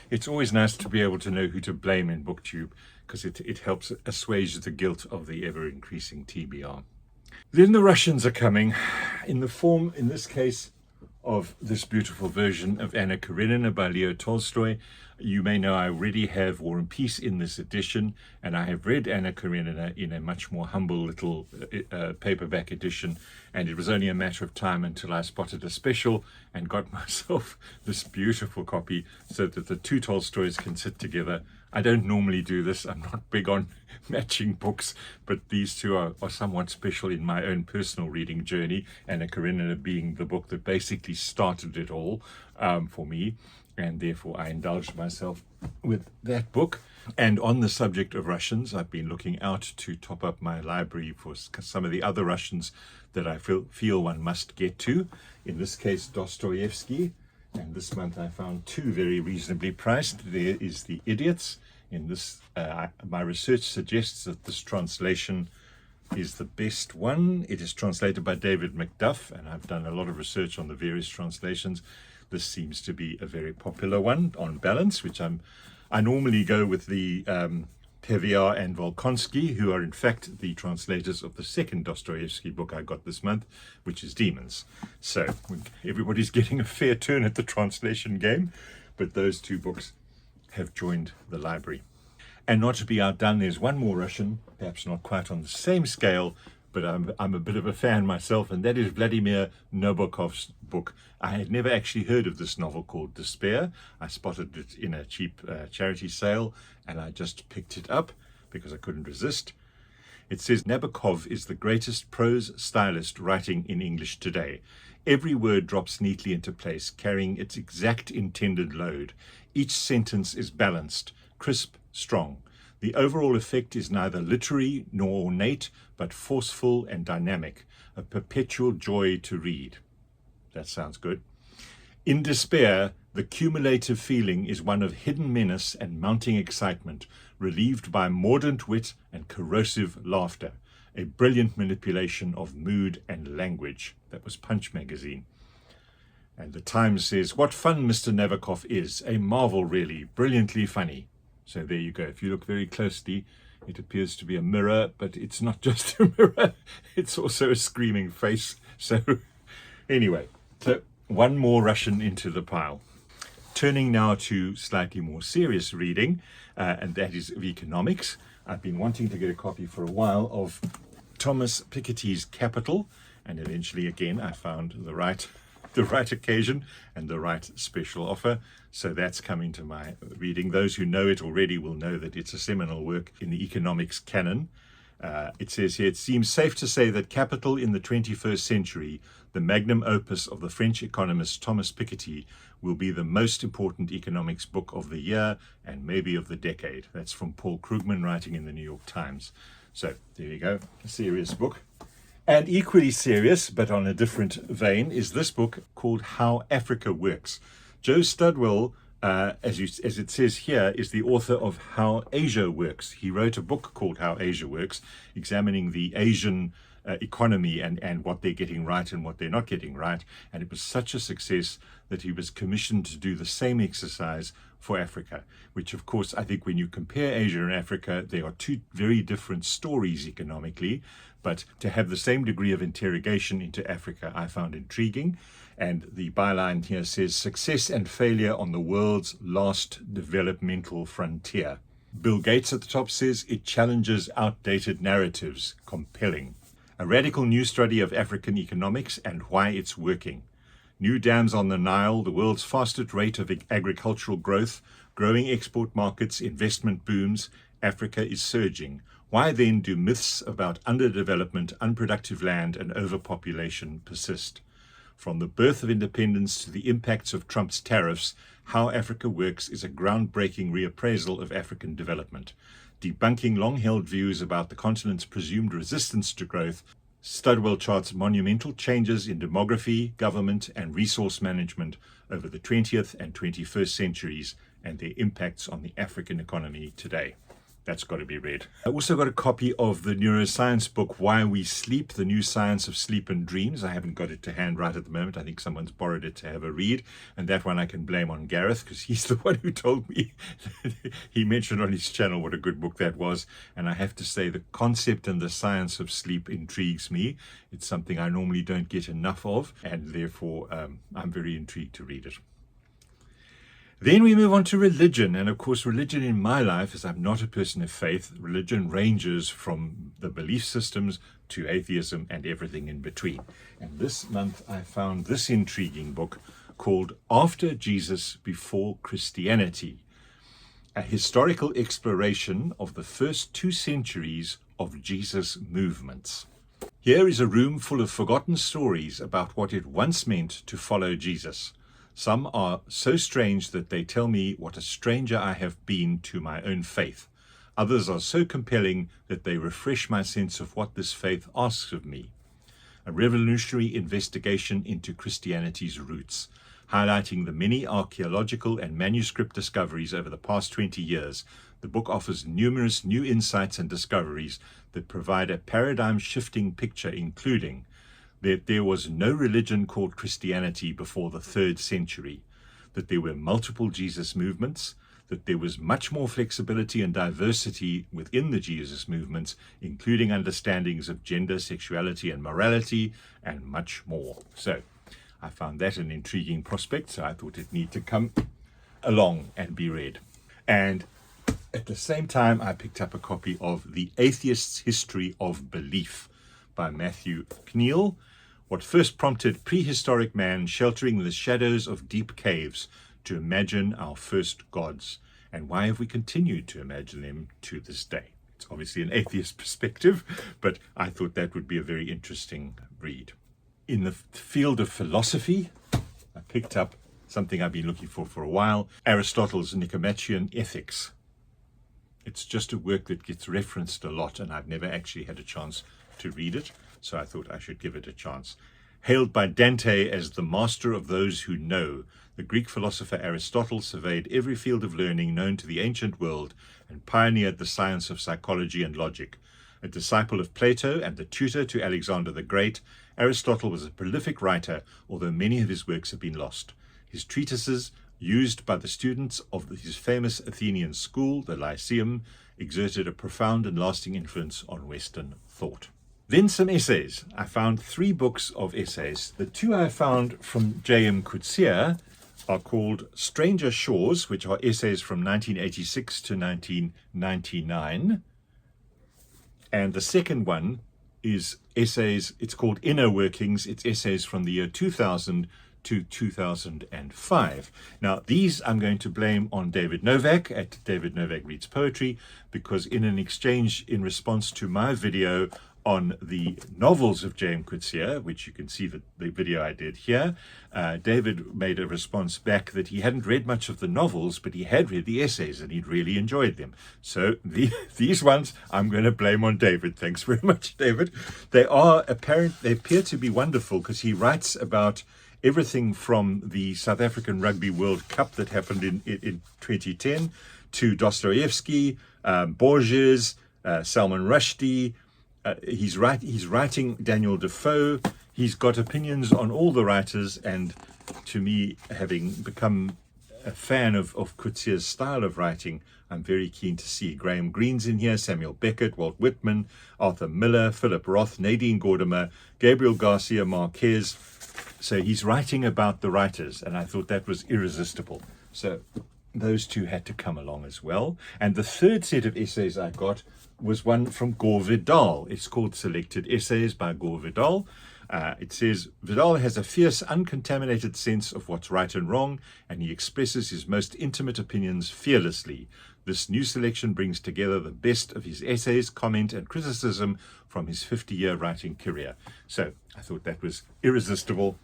It's always nice to be able to know who to blame in BookTube, because it helps assuage the guilt of the ever-increasing TBR. Then the Russians are coming in the form, in this case, of this beautiful version of Anna Karenina by Leo Tolstoy. You may know I already have War and Peace in this edition, and I have read Anna Karenina in a much more humble little paperback edition, and it was only a matter of time until I spotted a special and got myself this beautiful copy so that the two Tolstoys can sit together. I don't normally do this. I'm not big on matching books, but these two are somewhat special in my own personal reading journey, Anna Karenina being the book that basically started it all for me, and therefore I indulged myself with that book. And on the subject of Russians, I've been looking out to top up my library for some of the other Russians that I feel one must get to. In this case, Dostoevsky. And this month I found two very reasonably priced. There is The Idiots. In this, my research suggests that this translation is the best one. It is translated by David Macduff, and I've done a lot of research on the various translations. This seems to be a very popular one on balance, which I normally go with the Peviar and Volkonsky, who are in fact the translators of the second Dostoevsky book I got this month, which is Demons. So everybody's getting a fair turn at the translation game, but those two books have joined the library. And not to be outdone, there's one more Russian, perhaps not quite on the same scale, but I'm a bit of a fan myself, and that is Vladimir Nabokov's book. I had never actually heard of this novel called Despair. I spotted it in a cheap charity sale, and I just picked it up because I couldn't resist. It says, Nabokov is the greatest prose stylist writing in English today. Every word drops neatly into place, carrying its exact intended load. Each sentence is balanced, crisp, strong. The overall effect is neither literary nor ornate, but forceful and dynamic, a perpetual joy to read. That sounds good. In Despair, the cumulative feeling is one of hidden menace and mounting excitement, relieved by mordant wit and corrosive laughter, a brilliant manipulation of mood and language. That was Punch magazine. And the Times says, what fun Mr. Nabokov is, a marvel really, brilliantly funny. So there you go. If you look very closely, it appears to be a mirror, but it's not just a mirror, it's also a screaming face. So anyway, so one more Russian into the pile. Turning now to slightly more serious reading, and that is of economics. I've been wanting to get a copy for a while of Thomas Piketty's Capital, and eventually again I found the right occasion and the right special offer. So that's coming to my reading. Those who know it already will know that it's a seminal work in the economics canon. It says here, it seems safe to say that Capital in the 21st century, the magnum opus of the French economist Thomas Piketty, will be the most important economics book of the year and maybe of the decade. That's from Paul Krugman, writing in the New York Times. So there you go, a serious book. And equally serious, but on a different vein, is this book called How Africa Works. Joe Studwell, as it says here, is the author of How Asia Works. He wrote a book called How Asia Works, examining the Asian economy and what they're getting right and what they're not getting right. And it was such a success that he was commissioned to do the same exercise for Africa, which of course, I think when you compare Asia and Africa, they are two very different stories economically, but to have the same degree of interrogation into Africa, I found intriguing. And the byline here says, success and failure on the world's last developmental frontier. Bill Gates at the top says, it challenges outdated narratives, compelling. A radical new study of African economics and why it's working. New dams on the Nile, the world's fastest rate of agricultural growth, growing export markets, investment booms, Africa is surging. Why then do myths about underdevelopment, unproductive land and overpopulation persist? From the birth of independence to the impacts of Trump's tariffs, How Africa Works is a groundbreaking reappraisal of African development. Debunking long-held views about the continent's presumed resistance to growth, Studwell charts monumental changes in demography, government, and resource management over the 20th and 21st centuries and their impacts on the African economy today. that's got to be read. I also got a copy of the neuroscience book, Why We Sleep, The New Science of Sleep and Dreams. I haven't got it to hand right at the moment. I think someone's borrowed it to have a read. And that one I can blame on Gareth, because he's the one who told me. He mentioned on his channel what a good book that was. And I have to say, the concept and the science of sleep intrigues me. It's something I normally don't get enough of. And therefore, I'm very intrigued to read it. Then we move on to religion, and of course religion in my life, as I'm not a person of faith, religion ranges from the belief systems to atheism and everything in between. And this month I found this intriguing book called After Jesus, Before Christianity, a historical exploration of the first 2 centuries of Jesus' movements. Here is a room full of forgotten stories about what it once meant to follow Jesus. Some are so strange that they tell me what a stranger I have been to my own faith. Others are so compelling that they refresh my sense of what this faith asks of me. A revolutionary investigation into Christianity's roots, highlighting the many archaeological and manuscript discoveries over the past 20 years. The book offers numerous new insights and discoveries that provide a paradigm-shifting picture, including that there was no religion called Christianity before the 3rd century, that there were multiple Jesus movements, that there was much more flexibility and diversity within the Jesus movements, including understandings of gender, sexuality, and morality, and much more. So I found that an intriguing prospect, so I thought it needed to come along and be read. And at the same time, I picked up a copy of The Atheist's History of Belief by Matthew Kneale. What first prompted prehistoric man sheltering the shadows of deep caves to imagine our first gods, and why have we continued to imagine them to this day? It's obviously an atheist perspective, but I thought that would be a very interesting read. In the field of philosophy, I picked up something I've been looking for a while, Aristotle's Nicomachean Ethics. It's just a work that gets referenced a lot, and I've never actually had a chance to read it, so I thought I should give it a chance. Hailed by Dante as the master of those who know, the Greek philosopher Aristotle surveyed every field of learning known to the ancient world and pioneered the science of psychology and logic. A disciple of Plato and the tutor to Alexander the Great, Aristotle was a prolific writer, although many of his works have been lost. His treatises, used by the students of his famous Athenian school, the Lyceum, exerted a profound and lasting influence on Western thought. Then some essays. I found 3 books of essays. The 2 I found from J.M. Coetzee are called Stranger Shores, which are essays from 1986 to 1999. And the second one is essays, it's called Inner Workings. It's essays from the year 2000 to 2005. Now, these I'm going to blame on David Novak at David Novak Reads Poetry, because in an exchange in response to my video on the novels of J.M. Coetzee, which you can see the video I did here, David made a response back that he hadn't read much of the novels, but he had read the essays and he'd really enjoyed them. So these ones I'm going to blame on David. Thanks very much, David. They appear to be wonderful, because he writes about everything from the South African Rugby World Cup that happened in 2010 to Dostoevsky, Borges, Salman Rushdie. He's writing Daniel Defoe. He's got opinions on all the writers, and to me, having become a fan of Coetzee's style of writing, I'm very keen to see Graham Greene's in here, Samuel Beckett, Walt Whitman, Arthur Miller, Philip Roth, Nadine Gordimer, Gabriel Garcia Marquez. So he's writing about the writers, and I thought that was irresistible. So those 2 had to come along as well. And the third set of essays I got was one from Gore Vidal. It's called Selected Essays by Gore Vidal. It says, Vidal has a fierce, uncontaminated sense of what's right and wrong, and he expresses his most intimate opinions fearlessly. This new selection brings together the best of his essays, comment, and criticism from his 50-year writing career. So I thought that was irresistible,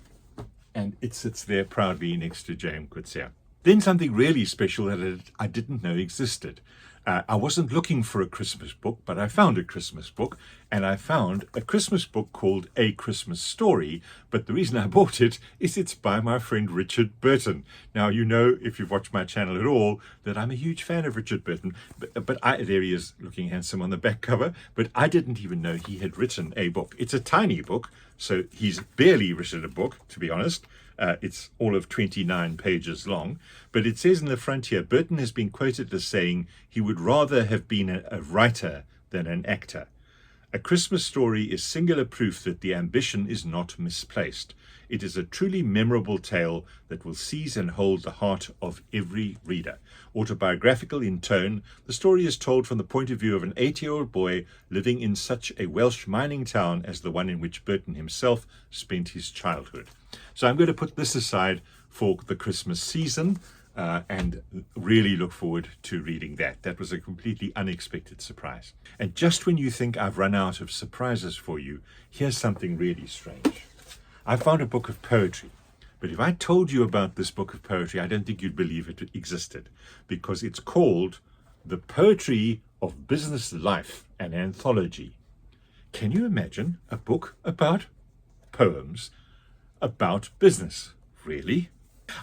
and it sits there proudly next to J.M. Coetzee. Then something really special that I didn't know existed. I wasn't looking for a Christmas book, but I found a Christmas book, and I found a Christmas book called A Christmas Story, but the reason I bought it is it's by my friend Richard Burton. Now, you know, if you've watched my channel at all, that I'm a huge fan of Richard Burton, but there he is looking handsome on the back cover, but I didn't even know he had written a book. It's a tiny book, so he's barely written a book, to be honest. It's all of 29 pages long, but it says in the front here, Burton has been quoted as saying he would rather have been a writer than an actor. A Christmas Story is singular proof that the ambition is not misplaced. It is a truly memorable tale that will seize and hold the heart of every reader. Autobiographical in tone, the story is told from the point of view of an 8-year-old boy living in such a Welsh mining town as the one in which Burton himself spent his childhood. So I'm going to put this aside for the Christmas season and really look forward to reading that. That was a completely unexpected surprise. And just when you think I've run out of surprises for you, here's something really strange. I found a book of poetry, but if I told you about this book of poetry, I don't think you'd believe it existed, because it's called The Poetry of Business Life, an Anthology. Can you imagine a book about poems about business? Really?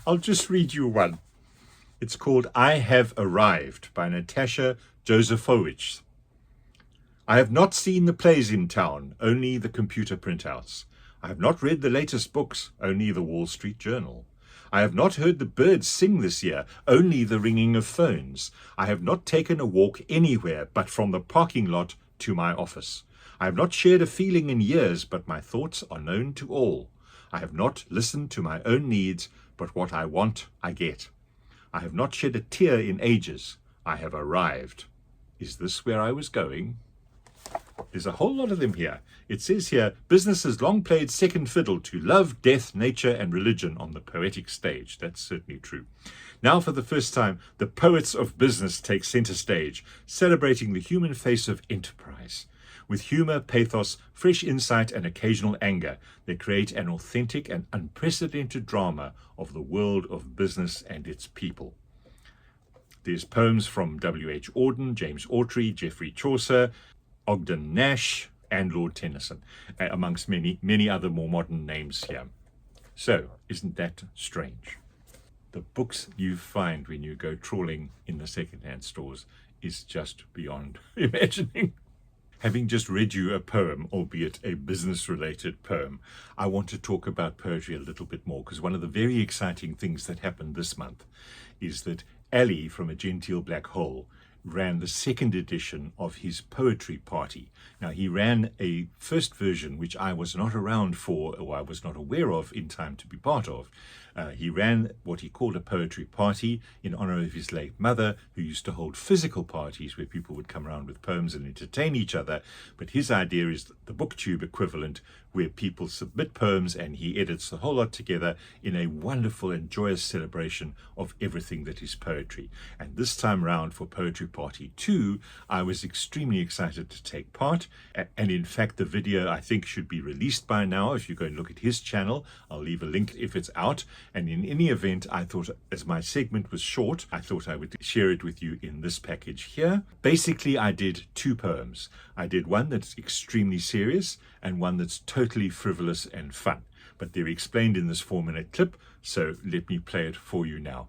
I'll just read you one. It's called I Have Arrived by Natasha Josefowicz. I have not seen the plays in town, only the computer printouts. I have not read the latest books, only the Wall Street Journal. I have not heard the birds sing this year, only the ringing of phones. I have not taken a walk anywhere but from the parking lot to my office. I have not shared a feeling in years, but my thoughts are known to all. I have not listened to my own needs, but what I want, I get. I have not shed a tear in ages. I have arrived. Is this where I was going? There's a whole lot of them here. It says here, business has long played second fiddle to love, death, nature, and religion on the poetic stage. That's certainly true. Now, for the first time, the poets of business take center stage, celebrating the human face of enterprise. With humor, pathos, fresh insight, and occasional anger, they create an authentic and unprecedented drama of the world of business and its people. There's poems from W.H. Auden, James Autry, Geoffrey Chaucer, Ogden Nash, and Lord Tennyson, amongst many other more modern names here. So, isn't that strange? The books you find when you go trawling in the second-hand stores is just beyond imagining. Having just read you a poem, albeit a business-related poem, I want to talk about poetry a little bit more, because one of the very exciting things that happened this month is that Ali from A Genteel Black Hole ran the second edition of his poetry party. Now, he ran a first version, which I was not around for, or I was not aware of in time to be part of. He ran what he called a poetry party in honor of his late mother, who used to hold physical parties where people would come around with poems and entertain each other. But his idea is the booktube equivalent, where people submit poems and he edits the whole lot together in a wonderful and joyous celebration of everything that is poetry. And this time round for Poetry Party 2, I was extremely excited to take part. And in fact, the video I think should be released by now. If you go and look at his channel, I'll leave a link if it's out. And in any event, I thought, as my segment was short, I thought I would share it with you in this package here. Basically, I did two poems. I did one that's extremely serious and one that's totally frivolous and fun. But they're explained in this 4-minute clip, so let me play it for you now.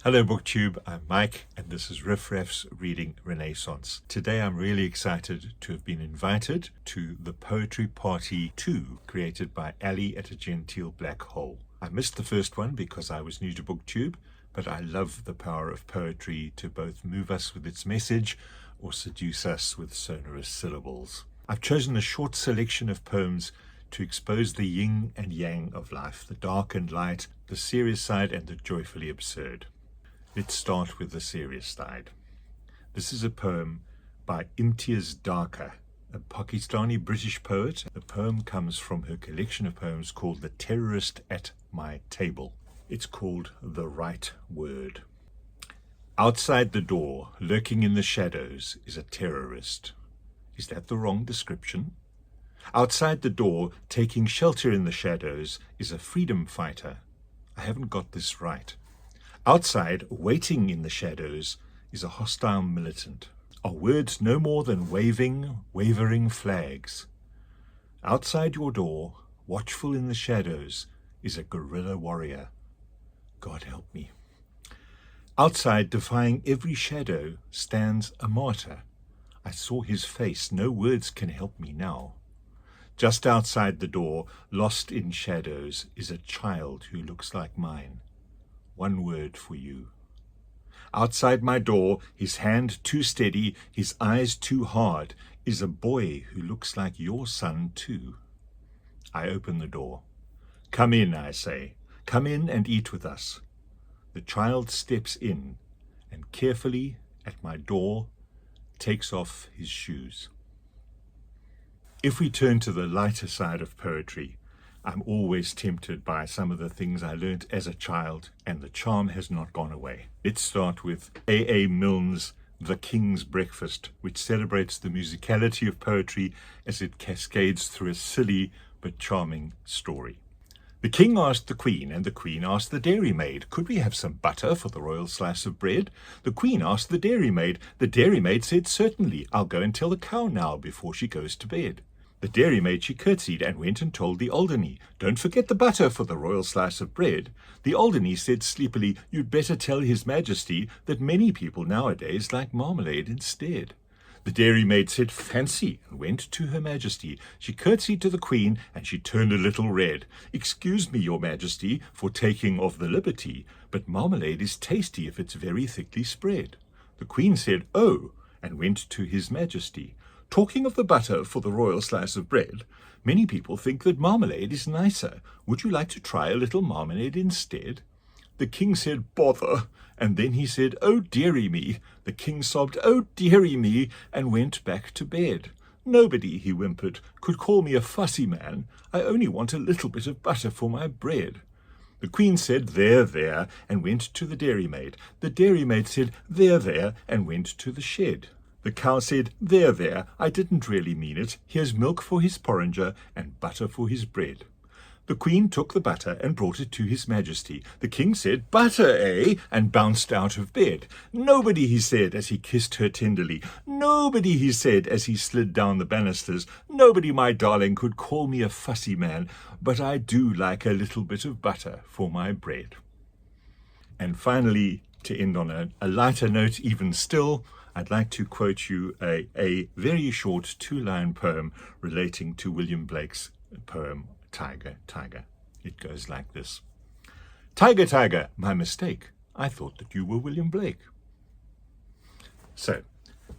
Hello BookTube, I'm Mike and this is Riff Raff's Reading Renaissance. Today I'm really excited to have been invited to the Poetry Party 2 created by Ali at A Genteel Black Hole. I missed the first one because I was new to BookTube, but I love the power of poetry to both move us with its message or seduce us with sonorous syllables. I've chosen a short selection of poems to expose the yin and yang of life, the dark and light, the serious side and the joyfully absurd. Let's start with the serious side. This is a poem by Imtiaz Darka, a Pakistani British poet. The poem comes from her collection of poems called The Terrorist at My Table. It's called The Right Word. Outside the door, lurking in the shadows, is a terrorist. Is that the wrong description? Outside the door, taking shelter in the shadows, is a freedom fighter. I haven't got this right. Outside, waiting in the shadows, is a hostile militant. Are words no more than wavering flags? Outside your door, watchful in the shadows, is a guerrilla warrior. God help me. Outside, defying every shadow, stands a martyr. I saw his face, no words can help me now. Just outside the door, lost in shadows, is a child who looks like mine. One word for you. Outside my door, his hand too steady, his eyes too hard, is a boy who looks like your son too. I open the door. Come in, I say. Come in and eat with us. The child steps in and carefully, at my door, takes off his shoes. If we turn to the lighter side of poetry, I'm always tempted by some of the things I learnt as a child, and the charm has not gone away. Let's start with A. Milne's The King's Breakfast, which celebrates the musicality of poetry as it cascades through a silly but charming story. The king asked the queen, and the queen asked the dairymaid, could we have some butter for the royal slice of bread? The queen asked the dairymaid. The dairymaid said, certainly, I'll go and tell the cow now before she goes to bed. The dairymaid, she curtsied and went and told the Alderney, don't forget the butter for the royal slice of bread. The Alderney said sleepily, you'd better tell his majesty that many people nowadays like marmalade instead. The dairymaid said, fancy, and went to her majesty. She curtsied to the queen, and she turned a little red. Excuse me, your majesty, for taking of the liberty, but marmalade is tasty if it's very thickly spread. The queen said, oh, and went to his majesty. Talking of the butter for the royal slice of bread, many people think that marmalade is nicer. Would you like to try a little marmalade instead? The king said, bother, and then he said, oh dearie me. The king sobbed, oh dearie me, and went back to bed. Nobody, he whimpered, could call me a fussy man. I only want a little bit of butter for my bread. The queen said, there, and went to the dairymaid. The dairymaid said, there, and went to the shed. The cow said, there, I didn't really mean it. Here's milk for his porringer and butter for his bread. The queen took the butter and brought it to his majesty. The king said, butter, eh? And bounced out of bed. Nobody, he said, as he kissed her tenderly. Nobody, he said, as he slid down the banisters. Nobody, my darling, could call me a fussy man, but I do like a little bit of butter for my bread. And finally, to end on a lighter note even still, I'd like to quote you a very short two-line poem relating to William Blake's poem, Tiger, Tiger. It goes like this. Tiger, Tiger, my mistake. I thought that you were William Blake. So,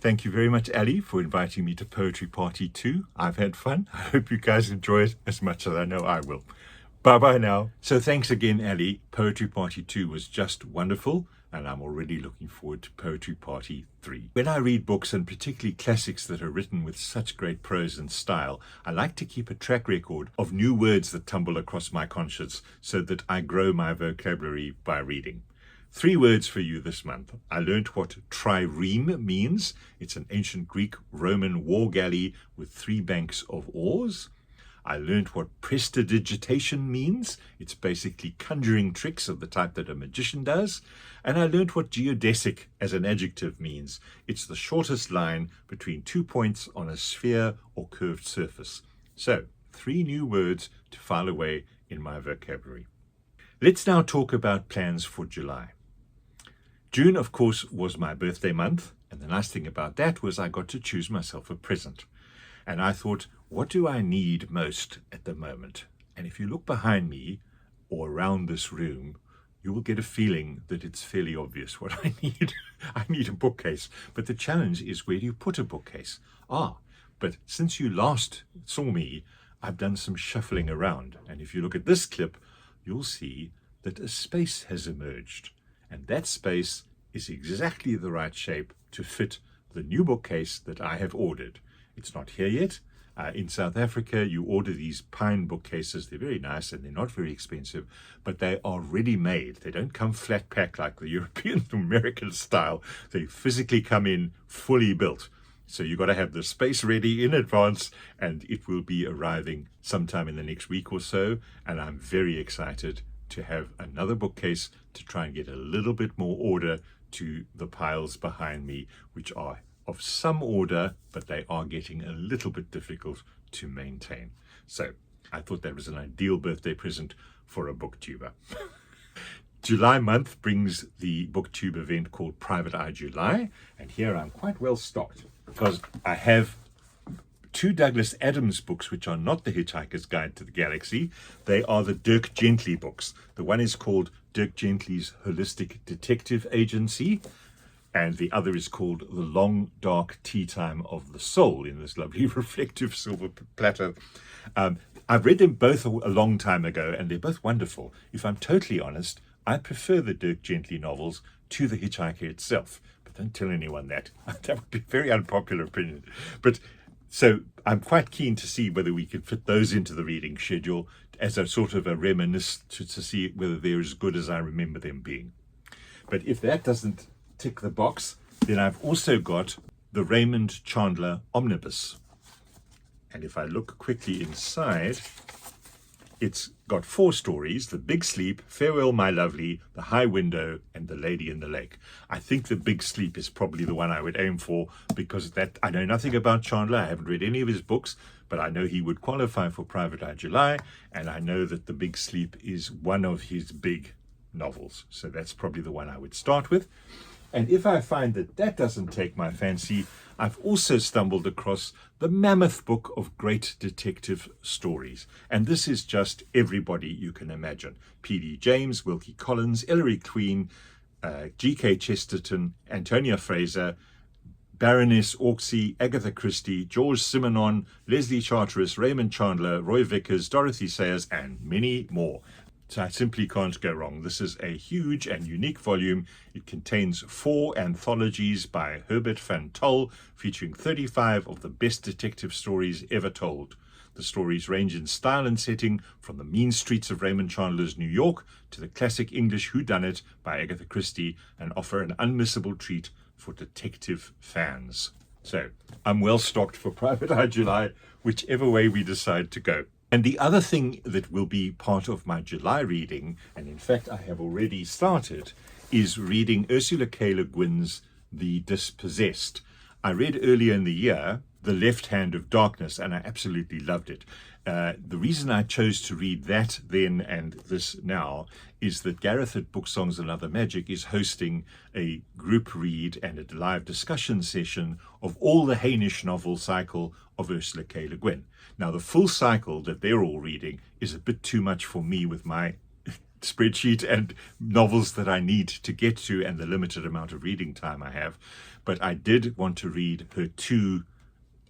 thank you very much, Ali, for inviting me to Poetry Party 2. I've had fun. I hope you guys enjoy it as much as I know I will. Bye-bye now. So thanks again, Ali. Poetry Party 2 was just wonderful, and I'm already looking forward to Poetry Party 3. When I read books, and particularly classics that are written with such great prose and style, I like to keep a track record of new words that tumble across my conscience so that I grow my vocabulary by reading. 3 words for you this month. I learnt what trireme means. It's an ancient Greek Roman war galley with 3 banks of oars. I learned what prestidigitation means. It's basically conjuring tricks of the type that a magician does. And I learned what geodesic as an adjective means. It's the shortest line between 2 points on a sphere or curved surface. So, 3 new words to file away in my vocabulary. Let's now talk about plans for July. June, of course, was my birthday month. And the nice thing about that was I got to choose myself a present. And I thought, what do I need most at the moment? And if you look behind me or around this room, you will get a feeling that it's fairly obvious what I need. I need a bookcase. But the challenge is, where do you put a bookcase? But since you last saw me, I've done some shuffling around. And if you look at this clip, you'll see that a space has emerged. And that space is exactly the right shape to fit the new bookcase that I have ordered. It's not here yet. In South Africa, you order these pine bookcases. They're very nice and they're not very expensive, but they are ready-made. They don't come flat pack like the European American style. They physically come in fully built. So you've got to have the space ready in advance, and it will be arriving sometime in the next week or so. And I'm very excited to have another bookcase to try and get a little bit more order to the piles behind me, which are of some order, but they are getting a little bit difficult to maintain. So I thought that was an ideal birthday present for a booktuber. July month brings the booktube event called Private Eye July, and here I'm quite well stocked because I have 2 Douglas Adams books, which are not The Hitchhiker's Guide to the Galaxy. They are the Dirk Gently books. The one is called Dirk Gently's Holistic Detective Agency, and the other is called The Long Dark Tea Time of the Soul, in this lovely reflective silver platter. I've read them both a long time ago, and they're both wonderful. If I'm totally honest, I prefer the Dirk Gently novels to The Hitchhiker itself. But don't tell anyone that. That would be a very unpopular opinion. But so I'm quite keen to see whether we can fit those into the reading schedule as a sort of a reminisce to see whether they're as good as I remember them being. But if that doesn't tick the box, then I've also got the Raymond Chandler Omnibus. And if I look quickly inside, it's got 4 stories: The Big Sleep, Farewell My Lovely, The High Window, and The Lady in the Lake. I think The Big Sleep is probably the one I would aim for, because that I know nothing about Chandler. I haven't read any of his books, but I know he would qualify for Private Eye July, and I know that The Big Sleep is one of his big novels. So that's probably the one I would start with. And if I find that that doesn't take my fancy, I've also stumbled across the mammoth book of great detective stories. And this is just everybody you can imagine. P.D. James, Wilkie Collins, Ellery Queen, G.K. Chesterton, Antonia Fraser, Baroness Orczy, Agatha Christie, George Simenon, Leslie Charteris, Raymond Chandler, Roy Vickers, Dorothy Sayers, and many more. So I simply can't go wrong. This is a huge and unique volume. It contains 4 anthologies by Herbert van Tol, featuring 35 of the best detective stories ever told. The stories range in style and setting from the mean streets of Raymond Chandler's New York to the classic English whodunit by Agatha Christie, and offer an unmissable treat for detective fans. So I'm well stocked for Private Eye July, whichever way we decide to go. And the other thing that will be part of my July reading, and in fact I have already started, is reading Ursula K. Le Guin's The Dispossessed. I read earlier in the year The Left Hand of Darkness, and I absolutely loved it. The reason I chose to read that then and this now is that Gareth at Book Songs and Other Magic is hosting a group read and a live discussion session of all the Hainish novel cycle of Ursula K. Le Guin. Now, the full cycle that they're all reading is a bit too much for me with my spreadsheet and novels that I need to get to and the limited amount of reading time I have. But I did want to read her 2,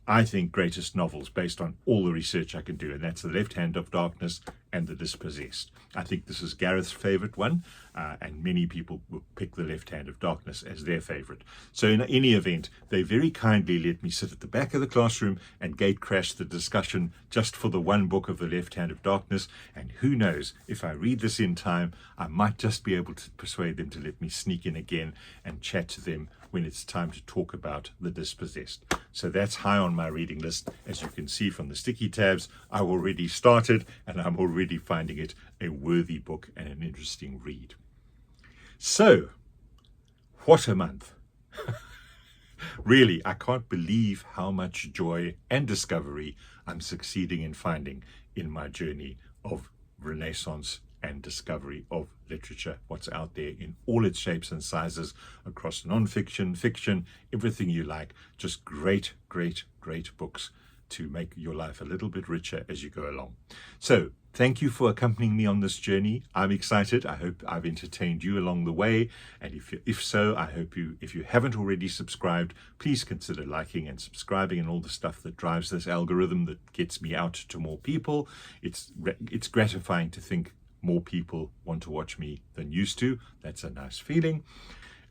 I think, greatest novels based on all the research I can do, and that's The Left Hand of Darkness and The Dispossessed. I think this is Gareth's favorite one, and many people will pick The Left Hand of Darkness as their favorite. So in any event, they very kindly let me sit at the back of the classroom and gate crash the discussion just for the one book of The Left Hand of Darkness, and who knows, if I read this in time, I might just be able to persuade them to let me sneak in again and chat to them when it's time to talk about The Dispossessed. So that's high on my reading list. As you can see from the sticky tabs, I've already started, and I'm already finding it a worthy book and an interesting read. So, what a month. Really, I can't believe how much joy and discovery I'm succeeding in finding in my journey of Renaissance and discovery of literature, what's out there in all its shapes and sizes, across non-fiction, fiction, everything you like. Just great, great, great books to make your life a little bit richer as you go along. So thank you for accompanying me on this journey. I'm excited. I hope I've entertained you along the way. And if so, I hope if you haven't already subscribed, please consider liking and subscribing and all the stuff that drives this algorithm that gets me out to more people. It's gratifying to think more people want to watch me than used to. That's a nice feeling.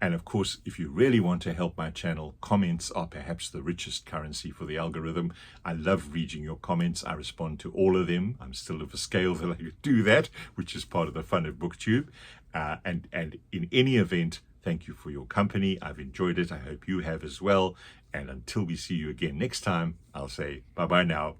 And of course, if you really want to help my channel, comments are perhaps the richest currency for the algorithm. I love reading your comments. I respond to all of them. I'm still of a scale that I could do that, which is part of the fun of BookTube. And in any event, thank you for your company. I've enjoyed it. I hope you have as well. And until we see you again next time, I'll say bye-bye now.